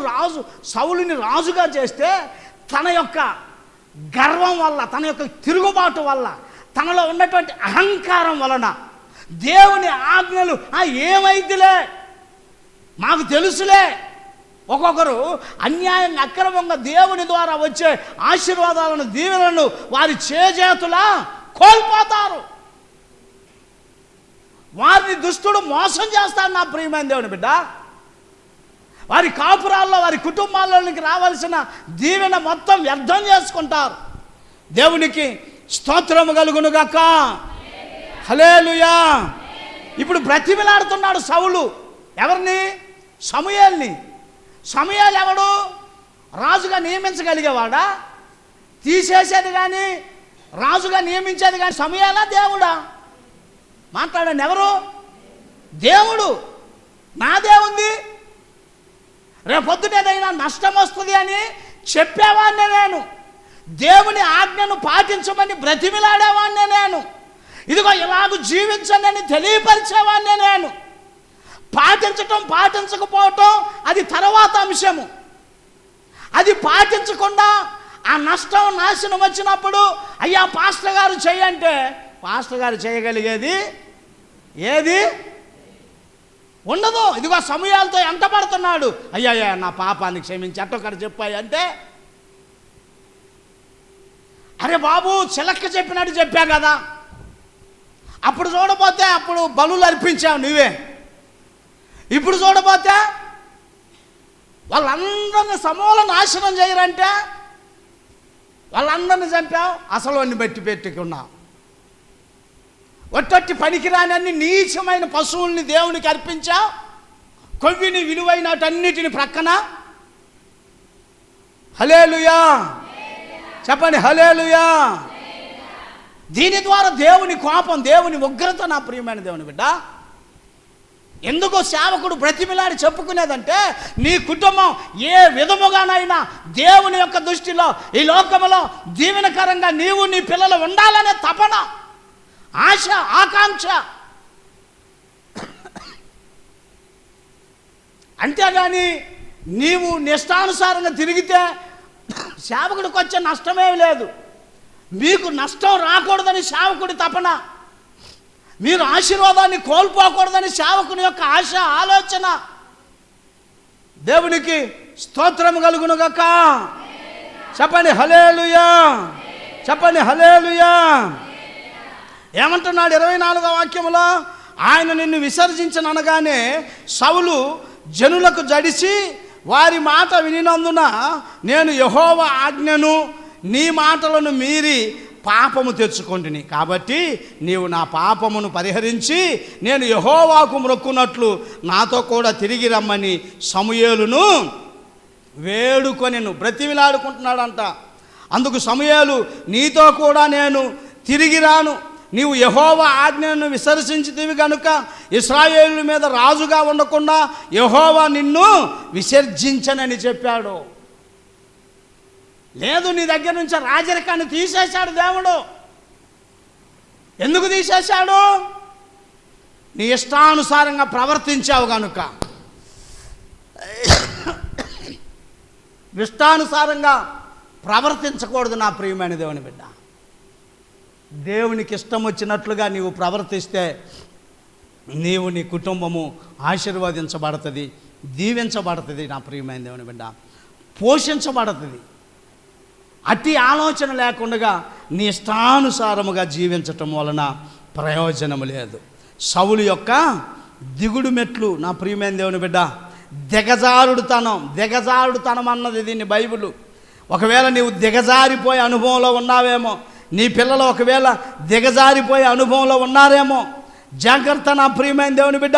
సౌలుని రాజుగా చేస్తే తన యొక్క గర్వం వల్ల, తన యొక్క తిరుగుబాటు వల్ల, తనలో ఉన్నటువంటి అహంకారం వలన దేవుని ఆజ్ఞలు ఏమైందిలే మాకు తెలుసులే. ఒక్కొక్కరు అన్యాయంగా అక్రమంగా దేవుని ద్వారా వచ్చే ఆశీర్వాదాలను, దీవెనలను వారి చేజేతులా కోల్పోతారు. వారిని దుష్టుడు మోసం చేస్తాడు. నా ప్రియమైన దేవుని బిడ్డ, వారి కాపురాల్లో, వారి కుటుంబాల్లోనికి రావాల్సిన దీవెన మొత్తం వ్యర్థం చేసుకుంటారు. దేవునికి స్తోత్రము కలుగునుగాక. హల్లెలూయా. ఇప్పుడు బ్రతిమిలాడుతున్నాడు సౌలు. ఎవరిని? సమూయేలుని. సమూయేలు ఎవడు? రాజుగా నియమించగలిగేవాడా? తీసేసేది కానీ రాజుగా నియమించేది కానీ సమూయేలా దేవుడా? మాట్లాడండి. ఎవరు? దేవుడు. నాదేముంది? రేపొద్దునేదైనా నష్టం వస్తుంది అని చెప్పేవాడినే నేను. దేవుని ఆజ్ఞను పాటించమని బ్రతిమిలాడేవాడినే నేను. ఇదిగో ఇలాగ జీవించండి అని తెలియపరిచేవాడినే నేను. పాటించటం పాటించకపోవటం అది తర్వాత అంశము. అది పాటించకుండా ఆ నష్టం నాశనం వచ్చినప్పుడు అయ్యా పాస్టర్ గారు చేయంటే పాస్టర్ గారు చేయగలిగేది ఏది ఉండదు. ఇదిగో సమూయేలుతో ఎంటబడుతున్నాడు. అయ్యా నా పాపాన్ని క్షమించి అట్టొకటి చెప్పాయి అంటే, అరే బాబు చిలక్క చెప్పినట్టు చెప్పా కదా, అప్పుడు చూడబోతే అప్పుడు బలులు అర్పించావు నువ్వే, ఇప్పుడు చూడబోతే వాళ్ళందరినీ సమూల నాశనం చేయరంటే వాళ్ళందరినీ చంపావు, అసలు వాడిని బట్టి పెట్టుకున్నావు. ఒట్టొట్టి పనికిరాని నీచమైన పశువుల్ని దేవునికి అర్పించావు, కొవ్విని విలువైనటన్నిటిని ప్రక్కన. హల్లెలూయా చెప్పండి, హల్లెలూయా. దీని ద్వారా దేవుని కోపం, దేవుని ఉగ్రత నా ప్రియమైన దేవుని బిడ్డ. ఎందుకో సేవకుడు బ్రతిమిలాడి చెప్పుకునేదంటే, నీ కుటుంబం ఏ విధముగానైనా దేవుని యొక్క దృష్టిలో ఈ లోకములో దీవెనకరంగా నీవు నీ పిల్లలు ఉండాలనే తపన, ఆశ, ఆకాంక్ష. అంతేగాని నీవు నిష్టానుసారంగా తిరిగితే సేవకుడికి వచ్చే నష్టమేమి లేదు. మీకు నష్టం రాకూడదని సేవకుడి తపన, మీరు ఆశీర్వాదాన్ని కోల్పోకూడదని సేవకుని యొక్క ఆశ, ఆలోచన. దేవునికి స్తోత్రం కలుగునుగాక. చెప్పండి హల్లెలూయా, చెప్పండి హల్లెలూయా. ఏమంటున్నాడు 24వ వాక్యములో, ఆయన నిన్ను విసర్జించననగానే సౌలు జనులకు జడిసి వారి మాట వినినందున నేను యెహోవా ఆజ్ఞను నీ మాటలను మీరి పాపము తెచ్చుకొంటిని, కాబట్టి నీవు నా పాపమును పరిహరించి నేను యెహోవాకు మొక్కున్నట్లు నాతో కూడా తిరిగి రమ్మని సమూయేలును వేడుకొనెను. బ్రతిమిలాడుకుంటున్నాడంట. అందుకు సమూయేలు, నీతో కూడా నేను తిరిగి రాను, నీవు యెహోవా ఆజ్ఞను విసర్జించితివి గనుక ఇశ్రాయేలు మీద రాజుగా ఉండకుండా యెహోవా నిన్ను విసర్జించనని చెప్పాడు. లేదు, నీ దగ్గర నుంచి రాజరికాన్ని తీసేశాడు దేవుడు. ఎందుకు తీసేశాడు? నీ ఇష్టానుసారంగా ప్రవర్తించావు కనుక. ఇష్టానుసారంగా ప్రవర్తించకూడదు నా ప్రియమైన దేవుని బిడ్డ. దేవునికి ఇష్టం వచ్చినట్లుగా నీవు ప్రవర్తిస్తే నీవు, నీ కుటుంబము ఆశీర్వదించబడుతుంది, దీవించబడుతుంది నా ప్రియమైన దేవుని బిడ్డ, పోషించబడుతుంది. అతి ఆలోచన లేకుండా నీ ఇష్టానుసారముగా జీవించటం వలన ప్రయోజనం లేదు. సౌలు యొక్క దిగుడు మెట్లు నా ప్రియమైన దేవుని బిడ్డ, దిగజారుడుతనం అన్నది దీన్ని బైబిల్. ఒకవేళ నీవు దిగజారిపోయే అనుభవంలో ఉన్నావేమో, నీ పిల్లలు ఒకవేళ దిగజారిపోయే అనుభవంలో ఉన్నారేమో, జాగ్రత్త నా ప్రియమైన దేవుని బిడ్డ.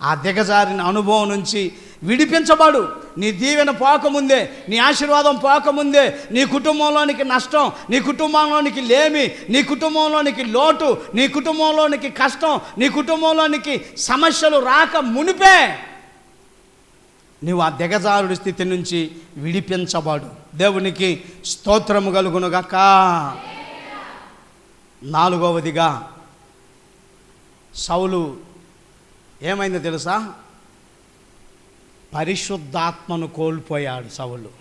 ఆ దిగజారిన అనుభవం నుంచి విడిపించబడు. నీ దీవెన పోకముందే, నీ ఆశీర్వాదం పోకముందే నీ కుటుంబంలోనికి నష్టం, నీ కుటుంబంలోనికి లేమి, నీ కుటుంబంలోనికి లోటు, నీ కుటుంబంలోనికి కష్టం, నీ కుటుంబంలోనికి సమస్యలు రాక మునిపే నీవు ఆ దిగజారుడి స్థితి నుంచి విడిపించబడు. దేవునికి స్తోత్రము కలుగునుగాక. 4వదిగా సౌలు ఏమైందో తెలుసా? పరిశుద్ధాత్మను కోల్పోయాడు సౌలు.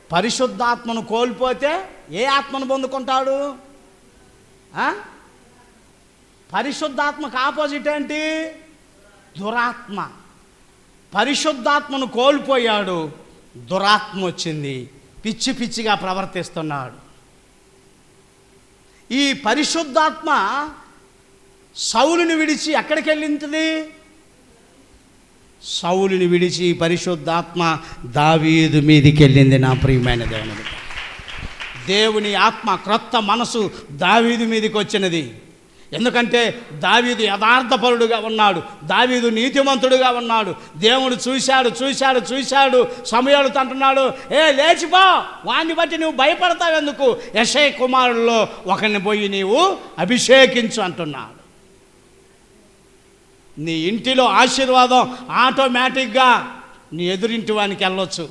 పరిశుద్ధాత్మను కోల్పోతే ఏ ఆత్మను పొందుకుంటాడు? పరిశుద్ధాత్మకు ఆపోజిట్ ఏంటి? దురాత్మ. పరిశుద్ధాత్మను కోల్పోయాడు, దురాత్మ వచ్చింది, పిచ్చి పిచ్చిగా ప్రవర్తిస్తున్నాడు. ఈ పరిశుద్ధాత్మ సౌలుని విడిచి ఎక్కడికి వెళ్ళింది? సౌలుని విడిచి పరిశుద్ధాత్మ దావీదు మీదికి వెళ్ళింది నా ప్రియమైన దేవుని. దేవుని ఆత్మ, క్రొత్త మనసు దావీదు మీదికి వచ్చినది. ఎందుకంటే దావీదు యథార్థపరుడుగా ఉన్నాడు, దావీదు నీతిమంతుడుగా ఉన్నాడు. దేవుడు చూశాడు. సమూయేలుతో అంటున్నాడు, లేచిపో, వాడిని బట్టి నువ్వు భయపడతావు ఎందుకు? యెషయా కుమారుల్లో ఒకరిని పోయి నీవు అభిషేకించు అంటున్నాడు. నీ ఇంటిలో ఆశీర్వాదం ఆటోమేటిక్గా నీ ఎదురింటి వానికి వెళ్ళొచ్చు.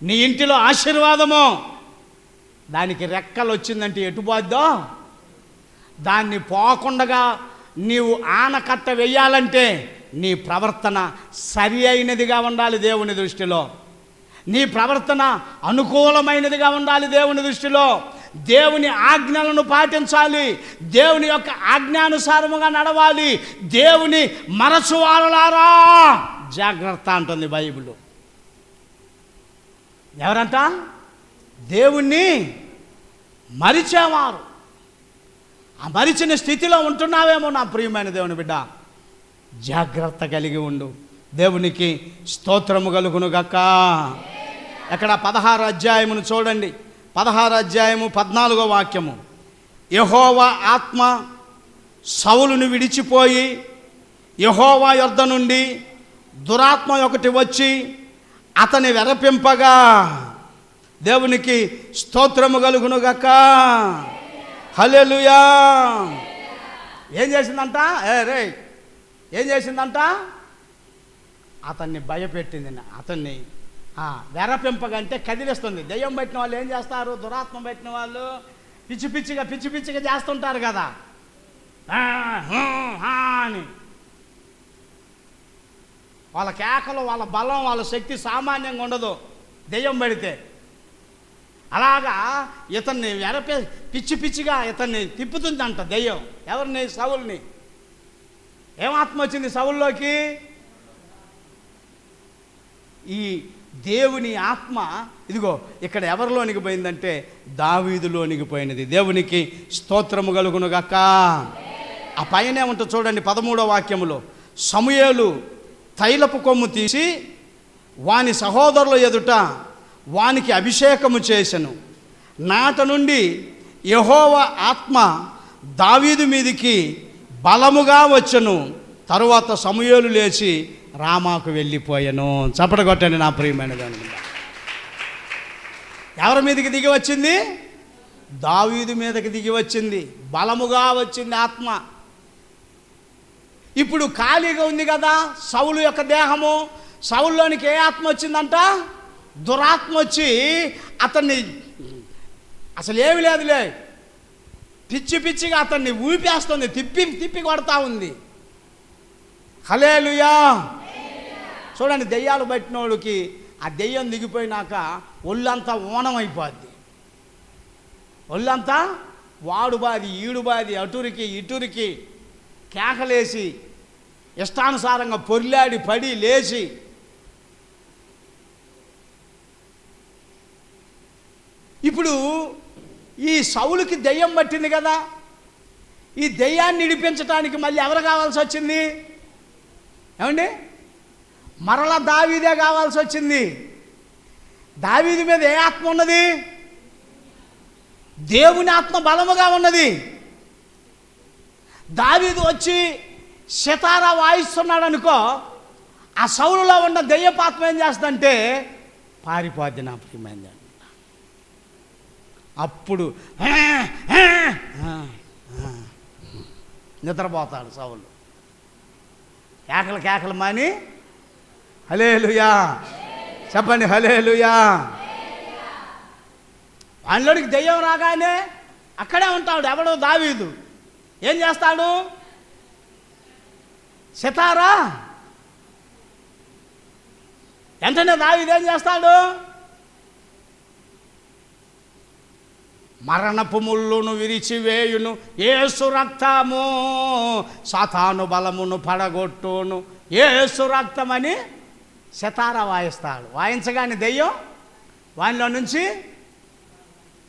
నీ ఇంటిలో ఆశీర్వాదము దానికి రెక్కలు వచ్చిందంటే ఎటుపోద్దో, దాన్ని పోకుండా నీవు ఆనకట్ట వెయ్యాలంటే నీ ప్రవర్తన సరి అయినదిగా ఉండాలి దేవుని దృష్టిలో. నీ ప్రవర్తన అనుకూలమైనదిగా ఉండాలి దేవుని దృష్టిలో. దేవుని ఆజ్ఞలను పాటించాలి, దేవుని యొక్క ఆజ్ఞానుసారముగా నడవాలి. దేవుని మరచువారులారా జాగ్రత్త అంటుంది బైబిల్. ఎవరంట? దేవుణ్ణి మరిచేవారు. ఆ మరిచిన స్థితిలో ఉంటున్నావేమో నా ప్రియమైన దేవుని బిడ్డ, జాగ్రత్త కలిగి ఉండు. దేవునికి స్తోత్రము కలుగును గాక. అక్కడ 16 అధ్యాయమును చూడండి, 16 అధ్యాయము 14వ వాక్యము. యెహోవా ఆత్మ సౌలును విడిచిపోయి యెహోవా యొద్ద నుండి దురాత్మ ఒకటి వచ్చి అతని వెరపింపగా. దేవునికి స్తోత్రము కలుగును గాక. హల్లెలూయా. ఏం చేసిందంట? ఏం చేసిందంట? అతన్ని భయపెట్టింది. అతన్ని వెరపింపగంటే కదిలిస్తుంది. దెయ్యం పెట్టిన వాళ్ళు ఏం చేస్తారు? దురాత్మ పెట్టిన వాళ్ళు పిచ్చి పిచ్చిగా చేస్తుంటారు కదా అని. వాళ్ళ కేకలు, వాళ్ళ బలం, వాళ్ళ శక్తి సామాన్యంగా ఉండదు దెయ్యం పెడితే. అలాగా ఇతన్ని పిచ్చిగా ఇతన్ని తిప్పుతుందంట దెయ్యం. ఎవరిని? సౌలుని. ఏమాత్మ వచ్చింది సౌల్లోకి? ఈ దేవుని ఆత్మ ఇదిగో ఇక్కడ ఎవరిలోనికి పోయిందంటే దావీదులోనికి పోయినది. దేవునికి స్తోత్రము కలుగును గాక. ఆ పైనే ఉంటుంది చూడండి 13వ వాక్యములో. సమూయేలు తైలపు కొమ్ము తీసి వాని సహోదరుల ఎదుట వానికి అభిషేకము చేసెను. నాట నుండి యెహోవా ఆత్మ దావీదు మీదికి బలముగా వచ్చెను. తరువాత సమూయేలు లేచి రామాకు వెళ్ళిపోయాను. చప్పట కొట్టండి నా ప్రియమైన దాని. ఎవరి మీదకి దిగి వచ్చింది? దావీదు మీదకి దిగి వచ్చింది, బలముగా వచ్చింది ఆత్మ. ఇప్పుడు ఖాళీగా ఉంది కదా సౌలు యొక్క దేహము. సౌల్లోనికి ఏ ఆత్మ వచ్చిందంట? దురాత్మ వచ్చి అతన్ని అసలు ఏమి లేదులే పిచ్చిగా అతన్ని ఊపేస్తుంది, తిప్పి కొడతా ఉంది. హల్లెలూయా. చూడండి, దెయ్యాలు పట్టినోడికి ఆ దెయ్యం దిగిపోయినాక ఒళ్ళంతా ఓనం అయిపోద్ది. ఒళ్ళంతా వాడుబాది ఈడుబాది అటురికి ఇటురికి కేకలేసి ఇష్టానుసారంగా పొర్లాడి పడి లేచి. ఇప్పుడు ఈ సౌలుకి దెయ్యం పట్టింది కదా, ఈ దెయ్యాన్ని నిడిపించడానికి మళ్ళీ ఎవరు కావాల్సి వచ్చింది? ఏమండి? మరలా దావీదే కావాల్సి వచ్చింది. దావీదు మీద ఏ ఆత్మ ఉన్నది? దేవుని ఆత్మ బలముగా ఉన్నది. దావీదు వచ్చి సితారా వాయిస్తున్నాడు అనుకో, ఆ సౌలులో ఉన్న దెయ్యపాత్మ ఏం చేస్తుందంటే పారిపోద్ది నా ప్రియమైంది. అప్పుడు నిద్రపోతాడు సౌలు. కేకలు మాని హల్లెలూయా చెప్పండి, హల్లెలూయా. వాళ్ళకి దెయ్యం రాగానే అక్కడే ఉంటాడు ఎవడో దావీదు. ఏం చేస్తాడు? సితారా వెంటనే దావీదు ఏం చేస్తాడు? మరణపు ముళ్ళును విరిచివేయును, యేసు రక్తము సాతాను బలమును పడగొట్టును, యేసు రక్తమని సితారా వాయిస్తాడు. వాయించగానే దెయ్యం వానిలో నుంచి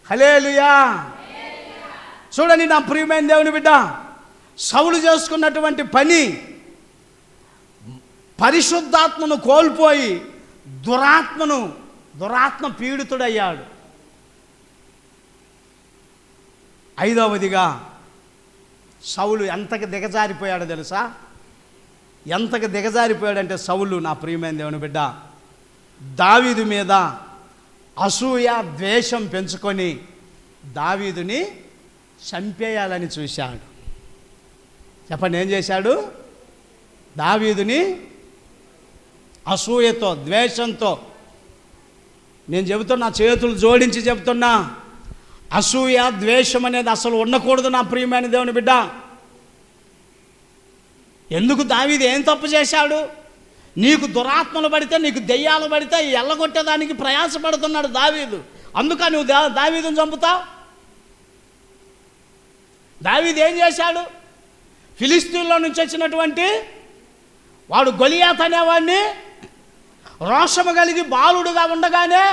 హల్లెలూయా. చూడండి నా ప్రియమైన దేవుని బిడ్డ, సౌలు చేసుకున్నటువంటి పని పరిశుద్ధాత్మను కోల్పోయి దురాత్మ పీడితుడయ్యాడు. 5వదిగా సౌలు ఎంతకి దిగజారిపోయాడో తెలుసా? ఎంతకి దిగజారిపోయాడంటే సౌలు నా ప్రియమైన దేవుని బిడ్డ దావీదు మీద అసూయ ద్వేషం పెంచుకొని దావీదుని చంపేయాలని చూశాడు. చెప్పండి, ఏం చేశాడు? దావీదుని అసూయతో ద్వేషంతో, నేను చెబుతున్నా, చేతులు జోడించి చెబుతున్నా, అసూయ ద్వేషం అనేది అసలు ఉండకూడదు నా ప్రియమైన దేవుని బిడ్డ. ఎందుకు? దావీదు ఏం తప్పు చేశాడు? నీకు దురాత్మలు పడితే, నీకు దెయ్యాలు పడితే ఎల్లగొట్టేదానికి ప్రయాసపడుతున్నాడు దావీదు. అందుక నువ్వు దావీదుని చంపుతావు? దావీదు ఏం చేశాడు? ఫిలిస్తీన్లో నుంచి వచ్చినటువంటి వాడు గొలియాత్ అనేవాడిని రోషము కలిగి బాలుడుగా ఉండగానే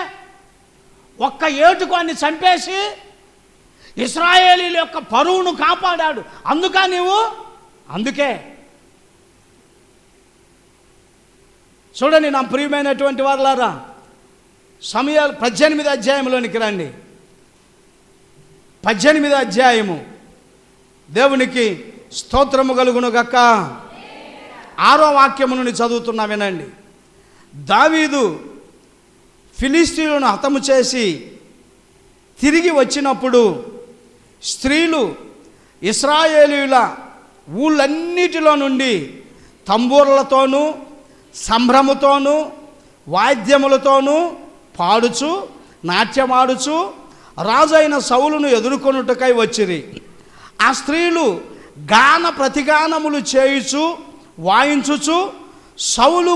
ఒక్క ఏటుకు అన్ని చంపేసి ఇశ్రాయేలీల యొక్క పరువును కాపాడాడు. అందుకే చూడండి నా ప్రియమైనటువంటి వారులారా, సమయాలు 18 అధ్యాయంలోనికి రండి. 18 అధ్యాయము. దేవునికి స్తోత్రము కలుగును గాక. 6వ వాక్యము నుండి చదువుతున్నా వినండి. దావీదు ఫిలిస్తీయులను హతము చేసి తిరిగి వచ్చినప్పుడు స్త్రీలు ఇశ్రాయేలీయుల ఊళ్ళన్నిటిలో నుండి తంబూర్లతోనూ సంభ్రమతోనూ వాద్యములతోనూ పాడుచు నాట్యమాడుచు రాజైన సౌలును ఎదుర్కొనుటకై వచ్చిరి. ఆ స్త్రీలు గాన ప్రతిగానములు చేయుచు వాయించుచు సౌలు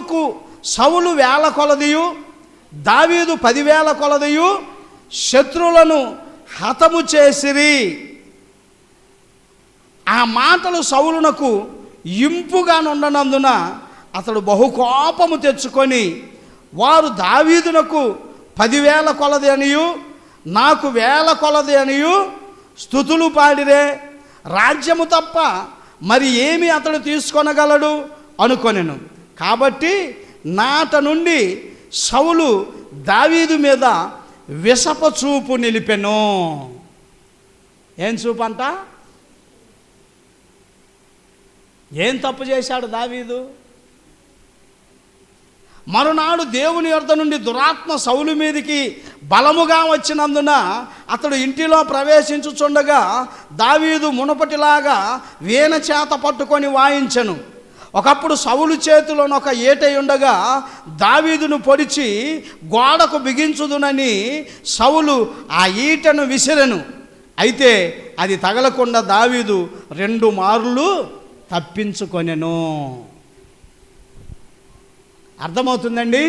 1000 కొలదియు దావీదు 10,000 కొలదియు శత్రువులను హతము చేసిరి. ఆ మాటలు సౌలునకు ఇంపుగా నుండనందున అతడు బహుకోపము తెచ్చుకొని, వారు దావీదునకు 10,000 కొలది అనియు నాకు 1000 కొలది అనియు స్తుతులు పాడిరే, రాజ్యము తప్ప మరి ఏమి అతడు తీసుకొనగలడు అనుకొనెను. కాబట్టి నాట నుండి సౌలు దావీదు మీద విషప చూపు నిలిపెను. ఏం చూపు అంట? ఏం తప్పు చేశాడు దావీదు? మరునాడు దేవుని యొద్ద నుండి దురాత్మ సౌలు మీదికి బలముగా వచ్చినందున అతడు ఇంటిలో ప్రవేశించుచుండగా దావీదు మునుపటిలాగా వీణ చేత పట్టుకొని వాయించెను. ఒకప్పుడు సౌలు చేతిలోనొక ఈటె ఉండగా దావీదును పొడిచి గోడకు బిగించుదునని సౌలు ఆ ఈటెను విసిరెను. అయితే అది తగలకుండా దావీదు 2 మార్లు తప్పించుకొనెను. అర్థమవుతుందండి?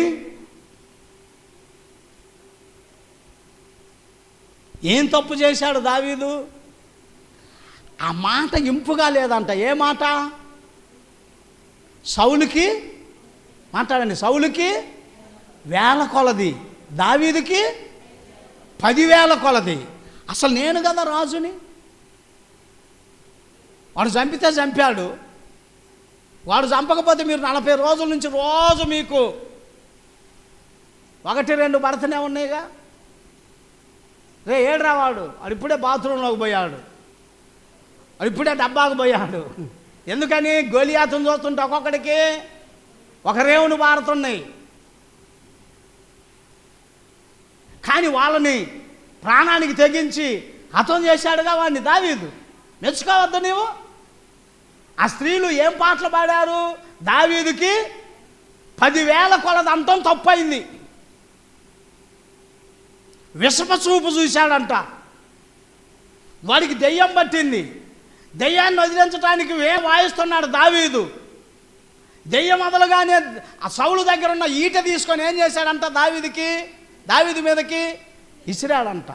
ఏం తప్పు చేశాడు దావీదు? ఆ మాట ఇంపుగా లేదంట. ఏ మాట? సౌలుకి మాట్లాడండి. సౌలుకి 1000 కొలది, దావీదుకి 10,000 కొలది. అసలు నేను కదా రాజుని. వాడు చంపితే చంపాడు. వాడు చంపకపోతే మీరు 40 రోజుల నుంచి రోజు మీకు 1-2 పడుతూనే ఉన్నాయిగా. ఏడ్రా వాడు ఇప్పుడే బాత్రూంలోకి పోయాడు, ఇప్పుడే డబ్బాకు పోయాడు. ఎందుకని? గొలియాతును చూస్తుంటే ఒక్కొక్కడికి ఒక రేవును బారుతున్నాయి. కానీ వాళ్ళని ప్రాణానికి తెగించి హతం చేశాడుగా వాడిని దావీదు. మెచ్చుకోవద్దు నీవు? ఆ స్త్రీలు ఏం పాటలు పాడారు? దావీదుకి 10,000 కొలది అంతం తప్పయింది. విషప చూపు చూశాడంట. వాడికి దెయ్యం పట్టింది. దెయ్యాన్ని వదిలించడానికి వాయిస్తున్నాడు దావీదు. దెయ్యం వదలగానే ఆ సౌలు దగ్గర ఉన్న ఈట తీసుకొని ఏం చేశాడంట? దావీదు మీదకి ఇసిరాడంట.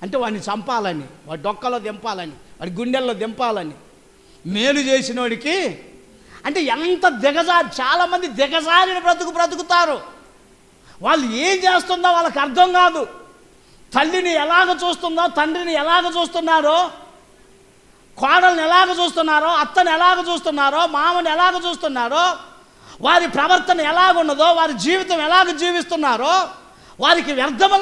అంటే వాడిని చంపాలని, వాడి డొక్కలో దింపాలని, వాడి గుండెల్లో దింపాలని. మేలు చేసిన వాడికి అంటే ఎంత చాలామంది దిగజారిన బ్రతుకుతారు. వాళ్ళు ఏం చేస్తుందో వాళ్ళకి అర్థం కాదు. తల్లిని ఎలాగ చూస్తుందో, తండ్రిని ఎలాగ చూస్తున్నారో, కోడల్ని ఎలాగ చూస్తున్నారో, అత్తని ఎలాగ చూస్తున్నారో, మామని ఎలాగ చూస్తున్నారో, వారి ప్రవర్తన ఎలాగున్నదో, వారి జీవితం ఎలాగ జీవిస్తున్నారో వారికి అర్థము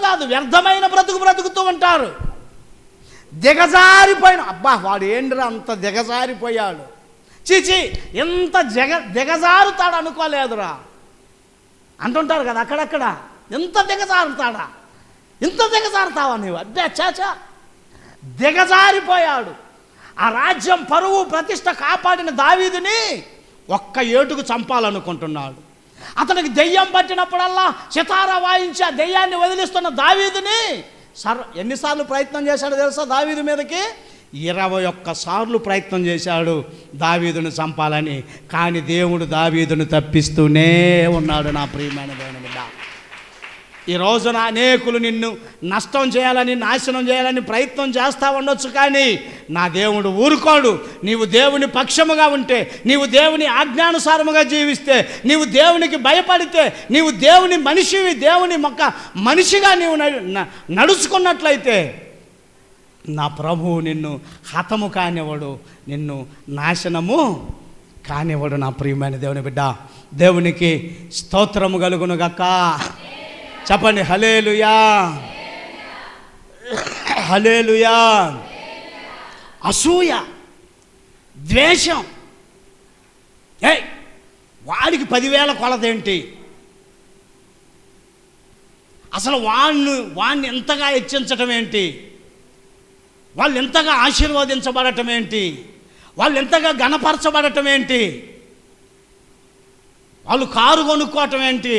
కాదు, వ్యర్థమైన బ్రతుకుతూ ఉంటారు. దిగజారిపోయిన వాడు ఏంద్రా అంత దిగజారిపోయాడు, చీచి ఎంత దిగజారుతాడు అనుకోలేదురా అంటుంటారు కదా అక్కడక్కడ. ఎంత దిగజారుతాడా, ఇంత దిగజారుతావా నీవు? అబ్బే చాచా, దిగజారిపోయాడు. ఆ రాజ్యం పరువు ప్రతిష్ట కాపాడిన దావీదుని ఒక్క ఏటుకు చంపాలనుకుంటున్నాడు. అతనికి దెయ్యం పట్టినప్పుడల్లా సితారా వాయించి ఆ దెయ్యాన్ని వదిలిస్తున్న దావీదుని ఎన్నిసార్లు ప్రయత్నం చేశాడో తెలుసా? దావీదు మీదకి 21 సార్లు ప్రయత్నం చేశాడు దావీదును చంపాలని. కానీ దేవుడు దావీదును తప్పిస్తూనే ఉన్నాడు. నా ప్రియమైన దేవుని బిడ్డ, ఈ రోజున అనేకులు నిన్ను నష్టం చేయాలని, నాశనం చేయాలని ప్రయత్నం చేస్తూ ఉండొచ్చు, కానీ నా దేవుడు ఊరుకోడు. నీవు దేవుని పక్షముగా ఉంటే, నీవు దేవుని ఆజ్ఞానుసారముగా జీవిస్తే, నీవు దేవునికి భయపడితే, నీవు దేవుని మనిషివి, దేవుని మనిషిగా నీవు నడుచుకున్నట్లయితే నా ప్రభువు నిన్ను హతము కానివ్వడు, నిన్ను నాశనము కానివ్వడు. నా ప్రియమైన దేవుని బిడ్డ, దేవునికి స్తోత్రము కలుగును గాక. చెప్పండి హల్లెలూయా, హల్లెలూయా. అసూయ, ద్వేషం, వాడికి 10,000 కొలదేంటి? అసలు వాడిని ఎంతగా హెచ్చించటం ఏంటి? వాళ్ళు ఎంతగా ఆశీర్వదించబడటం ఏంటి? వాళ్ళు ఎంతగా ఘనపరచబడటం ఏంటి? వాళ్ళు కారు కొనుక్కోవటం ఏంటి?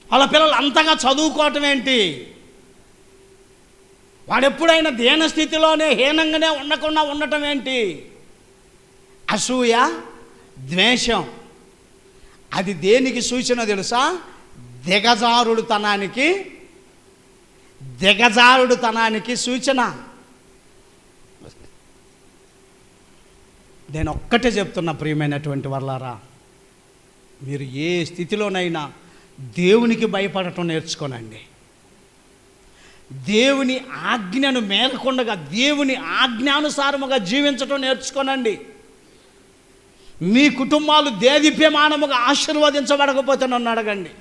వాళ్ళ పిల్లలు అంతగా చదువుకోవటం ఏంటి? వాడెప్పుడైనా దీన స్థితిలోనే హీనంగానే ఉండకుండా ఉండటం ఏంటి? అసూయ, ద్వేషం. అది దేనికి సూచన తెలుసా? దిగజారుడుతనానికి సూచన. నేను ఒక్కటే చెప్తున్నా ప్రియమైనటువంటి వాళ్ళారా, మీరు ఏ స్థితిలోనైనా దేవునికి భయపడటం నేర్చుకోనండి. దేవుని ఆజ్ఞను మేరకుండగా, దేవుని ఆజ్ఞానుసారముగా జీవించటం నేర్చుకోనండి. మీ కుటుంబాలు దేదీప్యమానముగా ఆశీర్వదించబడకపోతే నన్ను అడగండి.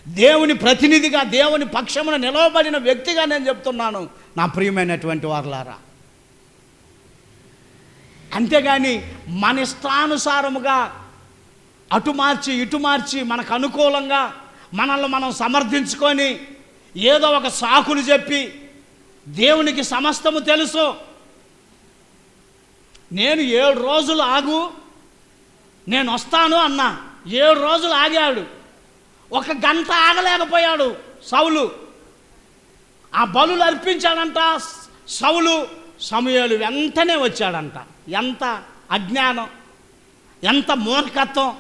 దేవుని ప్రతినిధిగా, దేవుని పక్షమున నిలవబడిన వ్యక్తిగా నేను చెప్తున్నాను నా ప్రియమైనటువంటి వారలారా. అంతేగాని మన ఇష్టానుసారముగా అటు మార్చి ఇటు మార్చి మనకు అనుకూలంగా మనల్ని మనం సమర్థించుకొని ఏదో ఒక సాకులు చెప్పి, దేవునికి సమస్తము తెలుసు, నేను 7 రోజులు ఆగు, నేను వస్తాను అన్నా. 7 రోజులు ఆగాడు, 1 గంట ఆగలేకపోయాడు సౌలు. ఆ బలులు అర్పించాడంట సౌలు. సమూయేలు వెంటనే వచ్చాడంట. ఎంత అజ్ఞానం, ఎంత మూర్ఖత్వం!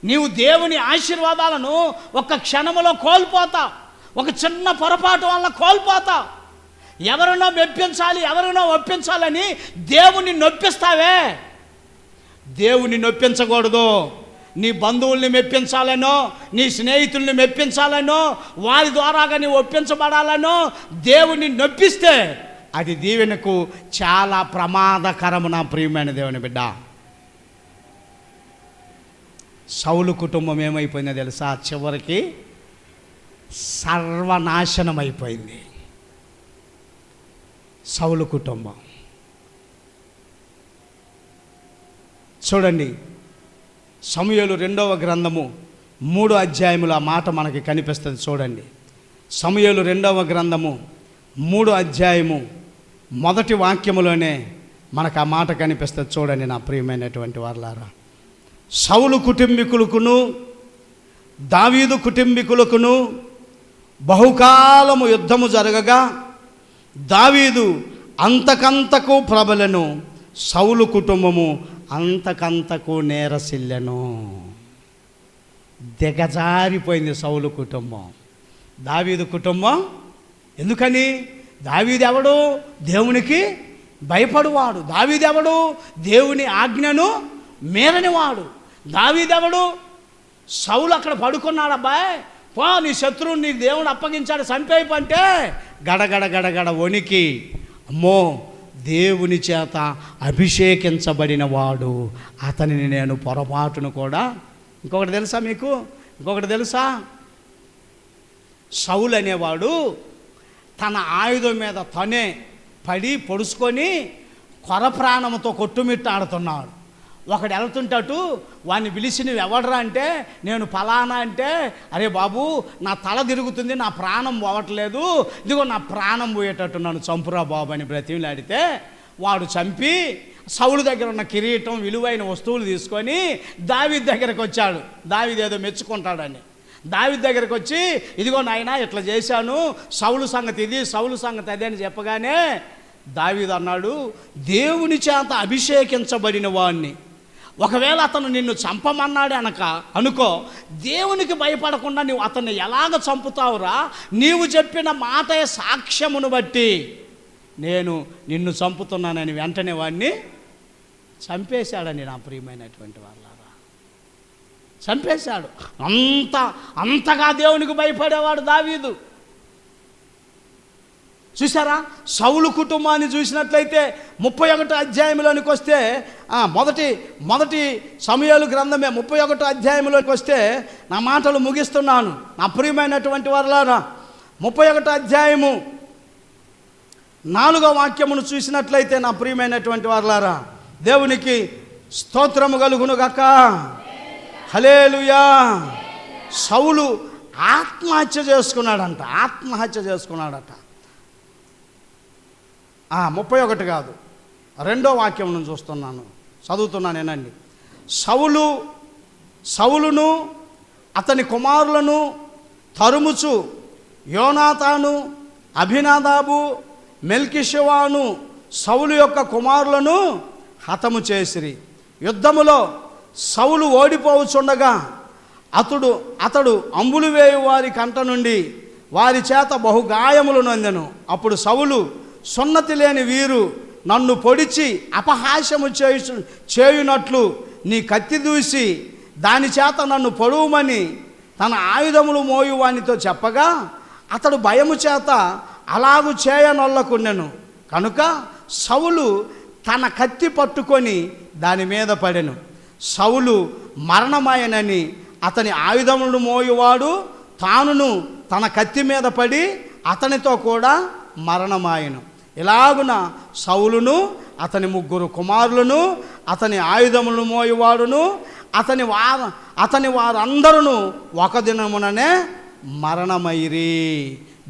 నీవు దేవుని ఆశీర్వాదాలను ఒక క్షణములో కోల్పోతావు. ఒక చిన్న పొరపాటు వల్ల కోల్పోతావు. ఎవరినో మెప్పించాలి, ఎవరినో ఒప్పించాలని దేవుని నొప్పిస్తావే. దేవుని నొప్పించకూడదు. నీ బంధువుల్ని మెప్పించాలనో, నీ స్నేహితుల్ని మెప్పించాలనో, వారి ద్వారాగా నీ ఒప్పించబడాలనో దేవుని నొప్పిస్తే అది దీవెనకు చాలా ప్రమాదకరము. నా ప్రియమైన దేవుని బిడ్డ, సౌలు కుటుంబం ఏమైపోయిందో తెలుసా? చివరికి సర్వనాశనం అయిపోయింది సౌలు కుటుంబం. చూడండి, సమూయేలు 2వ గ్రంథము 3వ అధ్యాయములో ఆ మాట మనకి కనిపిస్తుంది. చూడండి, సమూయేలు 2వ గ్రంథము 3వ అధ్యాయము 1వ వాక్యములోనే మనకు ఆ మాట కనిపిస్తుంది. చూడండి నా ప్రియమైనటువంటి వారలారా, సౌలు కుటుంబీకులకును దావీదు కుటుంబీకులకును బహుకాలము యుద్ధము జరగగా దావీదు అంతకంతకు ప్రబలను, సౌలు కుటుంబము అంతకంతకు నేరసిల్లెను. దిగజారిపోయింది సౌలు కుటుంబం, దావీదు కుటుంబం. ఎందుకని? దావీదెవడు? దేవునికి భయపడువాడు. దావీదెవడు? దేవుని ఆజ్ఞను మేరనివాడు. దావీదెవడు? సౌలు అక్కడ పడుకున్నాడు. అబ్బాయి పో, నీ శత్రువుని నీకు దేవుడు అప్పగించాడు, చంపేయపంటే గడగడ గడగడ వణికి, అమ్మో దేవుని చేత అభిషేకించబడిన వాడు, అతనిని నేను పొరపాటును కూడా. ఇంకొకటి తెలుసా మీకు? ఇంకొకటి తెలుసా? సౌలు అనేవాడు తన ఆయుధం మీద తనే పడి పొడుచుకొని కొర ప్రాణంతో కొట్టుమిట్టాడుతున్నాడు. ఒకడు వెళ్తుంటట్టు వాడిని పిలిచి నువ్వు ఎవడరా అంటే, నేను ఫలానా అంటే, అరే బాబు నా తల తిరుగుతుంది, నా ప్రాణం పోవట్లేదు, ఇదిగో నా ప్రాణం పోయేటట్టు నన్ను చంపురా బాబు అని బ్రతిమలాడితే వాడు చంపి సౌలు దగ్గర ఉన్న కిరీటం, విలువైన వస్తువులు తీసుకొని దావీదు దగ్గరకు వచ్చాడు. దావీదు ఏదో మెచ్చుకుంటాడని దావీదు దగ్గరకు వచ్చి, ఇదిగో నాయనా ఇట్లా చేశాను, సౌలు సంగతి ఇది, సౌలు సంగతి అదే అని చెప్పగానే దావీదు అన్నాడు, దేవుని చేత అభిషేకించబడిన వాడిని, ఒకవేళ అతను నిన్ను చంపమన్నాడు అనుకో, దేవునికి భయపడకుండా నువ్వు అతన్ని ఎలాగ చంపుతావురా? నీవు చెప్పిన మాట సాక్ష్యమును బట్టి నేను నిన్ను చంపుతున్నానని వెంటనే వాడిని చంపేశాడని నా ప్రియమైనటువంటి వాళ్ళారా, చంపేశాడు. అంతగా దేవునికి భయపడేవాడు దావీదు. చూసారా, సౌలు కుటుంబాన్ని చూసినట్లయితే 31 అధ్యాయంలోనికి వస్తే మొదటి సమూయేలు గ్రంథమే 31 అధ్యాయంలోకి వస్తే నా మాటలు ముగిస్తున్నాను నా ప్రియమైనటువంటి వారలారా. 31 అధ్యాయము 4వ వాక్యమును చూసినట్లయితే నా ప్రియమైనటువంటి వారలారా, దేవునికి స్తోత్రము కలుగును గాక. హల్లెలూయా. సౌలు ఆత్మహత్య చేసుకున్నాడట. 31 కాదు, 2వ వాక్యం నుంచి చూస్తున్నాను, చదువుతున్నానేనండి. సౌలును అతని కుమారులను తరుముచు యోనాతాను, అభినాదాబు, మెల్కిషవాను సౌలు యొక్క కుమారులను హతము చేసిరి. యుద్ధములో సౌలు ఓడిపోవచ్చుండగా అతడు అంబులు వేయు వారి కంట నుండి వారి చేత బహుగాయములు నొందెను. అప్పుడు సౌలు, సున్నతి లేని వీరు నన్ను పొడిచి అపహాస్యము చేయునట్లు నీ కత్తి దూసి దాని చేత నన్ను పొడవుమని తన ఆయుధములు మోయువానితో చెప్పగా అతడు భయము చేత అలాగు చేయనొల్లకున్నెను. కనుక సౌలు తన కత్తి పట్టుకొని దాని మీద పడెను. సౌలు మరణమాయనని అతని ఆయుధములను మోయువాడు తానును తన కత్తి మీద పడి అతనితో కూడా మరణమాయను. ఇలాగున సౌలును అతని 3 కుమారులను అతని ఆయుధములను మోయువాడును అతని వారందరూ ఒక దినముననే మరణమైరి.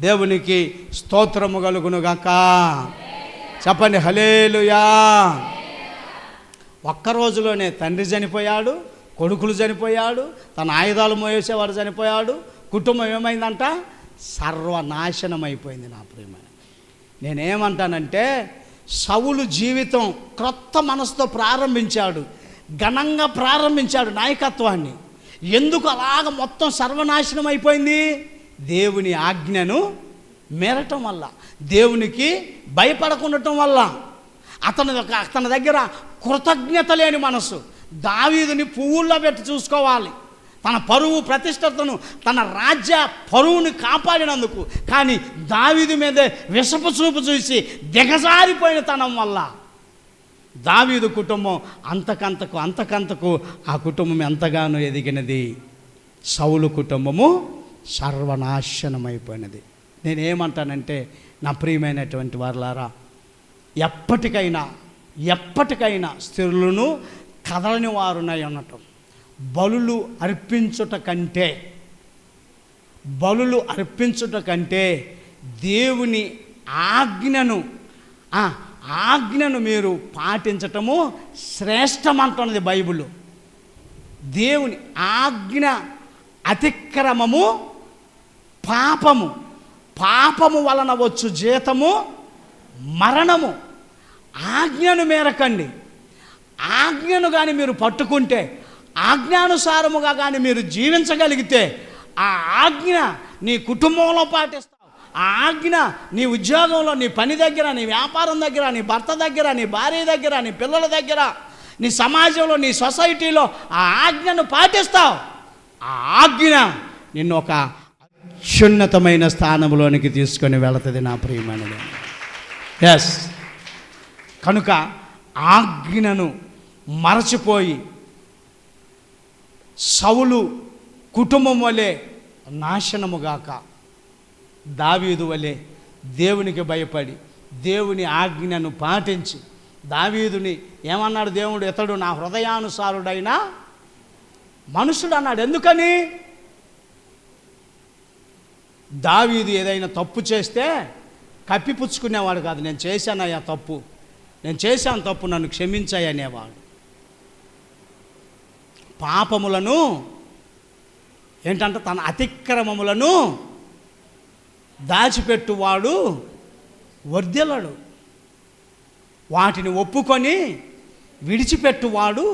దేవునికి స్తోత్రము కలుగును గాక. చెప్పండి హల్లెలూయా. ఒక్క రోజులోనే తండ్రి చనిపోయాడు, కొడుకులు చనిపోయాడు, తన ఆయుధాలు మోసేవాడు చనిపోయాడు. కుటుంబం ఏమైందంట? సర్వనాశనం అయిపోయింది. నా ప్రియమైన, నేనేమంటానంటే సౌలు జీవితం క్రొత్త మనసుతో ప్రారంభించాడు, ఘనంగా ప్రారంభించాడు నాయకత్వాన్ని. ఎందుకు అలాగ మొత్తం సర్వనాశనం అయిపోయింది? దేవుని ఆజ్ఞను మేరటం వల్ల, దేవునికి భయపడకుండటం వల్ల. అతని దగ్గర కృతజ్ఞత లేని మనసు. దావీదుని పువ్వుల్లో పెట్టి చూసుకోవాలి, తన పరువు ప్రతిష్టతను, తన రాజ్య పరువుని కాపాడినందుకు. కానీ దావీదు మీదే విషపు చూపు చూసి దిగజారిపోయిన తనం వల్ల దావీదు కుటుంబం అంతకంతకు ఆ కుటుంబం ఎంతగానో ఎదిగినది. సౌలు కుటుంబము సర్వనాశనమైపోయినది. నేనేమంటానంటే నా ప్రియమైనటువంటి వారలారా, ఎప్పటికైనా స్త్రీలను కదలని వారునై ఉండటం, బలులు అర్పించుట కంటే దేవుని ఆజ్ఞను మీరు పాటించటము శ్రేష్టమంటున్నది బైబిల్. దేవుని ఆజ్ఞ అతిక్రమము పాపము వలన వచ్చు జీతము మరణము. ఆజ్ఞను మేరకండి. ఆజ్ఞను కానీ మీరు పట్టుకుంటే, ఆజ్ఞానుసారముగా కానీ మీరు జీవించగలిగితే, ఆ ఆజ్ఞ నీ కుటుంబంలో పాటిస్తావు. ఆ ఆజ్ఞ నీ ఉద్యోగంలో, నీ పని దగ్గర, నీ వ్యాపారం దగ్గర, నీ భర్త దగ్గర, నీ భార్య దగ్గర, నీ పిల్లల దగ్గర, నీ సమాజంలో, నీ సొసైటీలో ఆ ఆజ్ఞను పాటిస్తావు. ఆ ఆజ్ఞ నిన్ను ఒక అత్యున్నతమైన స్థానంలోనికి తీసుకొని వెళుతుంది నా ప్రియమైనది. ఎస్, కనుక ఆజ్ఞను మరచిపోయి సౌలు కుటుంబం వలె నాశనముగాక, దావీదు వలె దేవునికి భయపడి దేవుని ఆజ్ఞను పాటించి, దావీదుని ఏమన్నాడు దేవుడు? ఇతడు నా హృదయానుసారుడైన మనుషుడు అన్నాడు. ఎందుకని? దావీదు ఏదైనా తప్పు చేస్తే కప్పిపుచ్చుకునేవాడు కాదు. నేను చేశానయ్యా తప్పు, నేను చేశాను తప్పు, నన్ను క్షమించాయి అనేవాడు. పాపములను ఏంటంటే తన అతిక్రమములను దాచిపెట్టువాడు వర్ధిల్లడు, వాటిని ఒప్పుకొని విడిచిపెట్టువాడు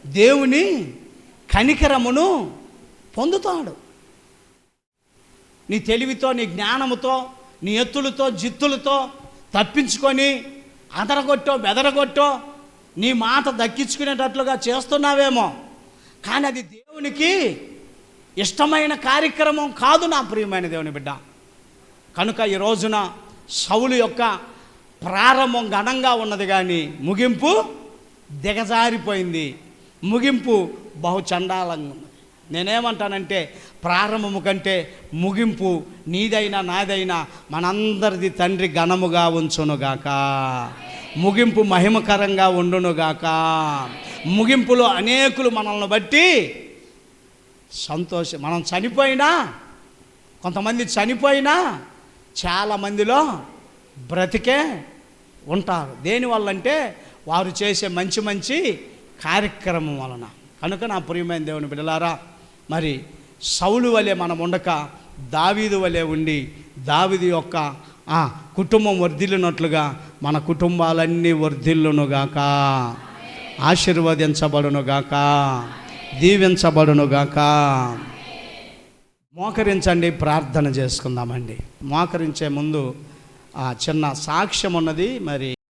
దేవుని కనికరమును పొందుతాడు. నీ తెలివితో, నీ జ్ఞానముతో, నీ ఎత్తులతో, జిత్తులతో తప్పించుకొని అదరగొట్టో బెదరగొట్టో నీ మాట దక్కించుకునేటట్లుగా చేస్తున్నావేమో, కానీ అది దేవునికి ఇష్టమైన కార్యక్రమం కాదు నా ప్రియమైన దేవుని బిడ్డ. కనుక ఈ రోజున సౌలు యొక్క ప్రారంభం ఘనంగా ఉన్నది, కానీ ముగింపు దిగజారిపోయింది, ముగింపు బహు చండాలంగా ఉన్నది. నేనేమంటానంటే ప్రారంభము కంటే ముగింపు నీదైనా నాదైనా మనందరిది తండ్రి ఘనముగా ఉంచునుగాక, ముగింపు మహిమకరంగా ఉండునుగాక. ముగింపులో అనేకులు మనల్ని బట్టి మనం చనిపోయినా, కొంతమంది చనిపోయినా చాలామందిలో బ్రతికే ఉంటారు. దేనివల్లంటే వారు చేసే మంచి మంచి కార్యక్రమం వలన. కనుక నా ప్రియమైన దేవుని బిడ్డలారా, మరి సౌలు వలె మనం ఉండక దావీదు వలె ఉండి దావీదు యొక్క కుటుంబం వర్ధిల్లునట్లుగా మన కుటుంబాలన్నీ వర్ధిల్లునుగాక, ఆశీర్వదించబడునుగాక, దీవించబడునుగాక. మోకరించండి, ప్రార్థన చేసుకుందామండి. మోకరించే ముందు చిన్న సాక్ష్యం ఉన్నది. మరి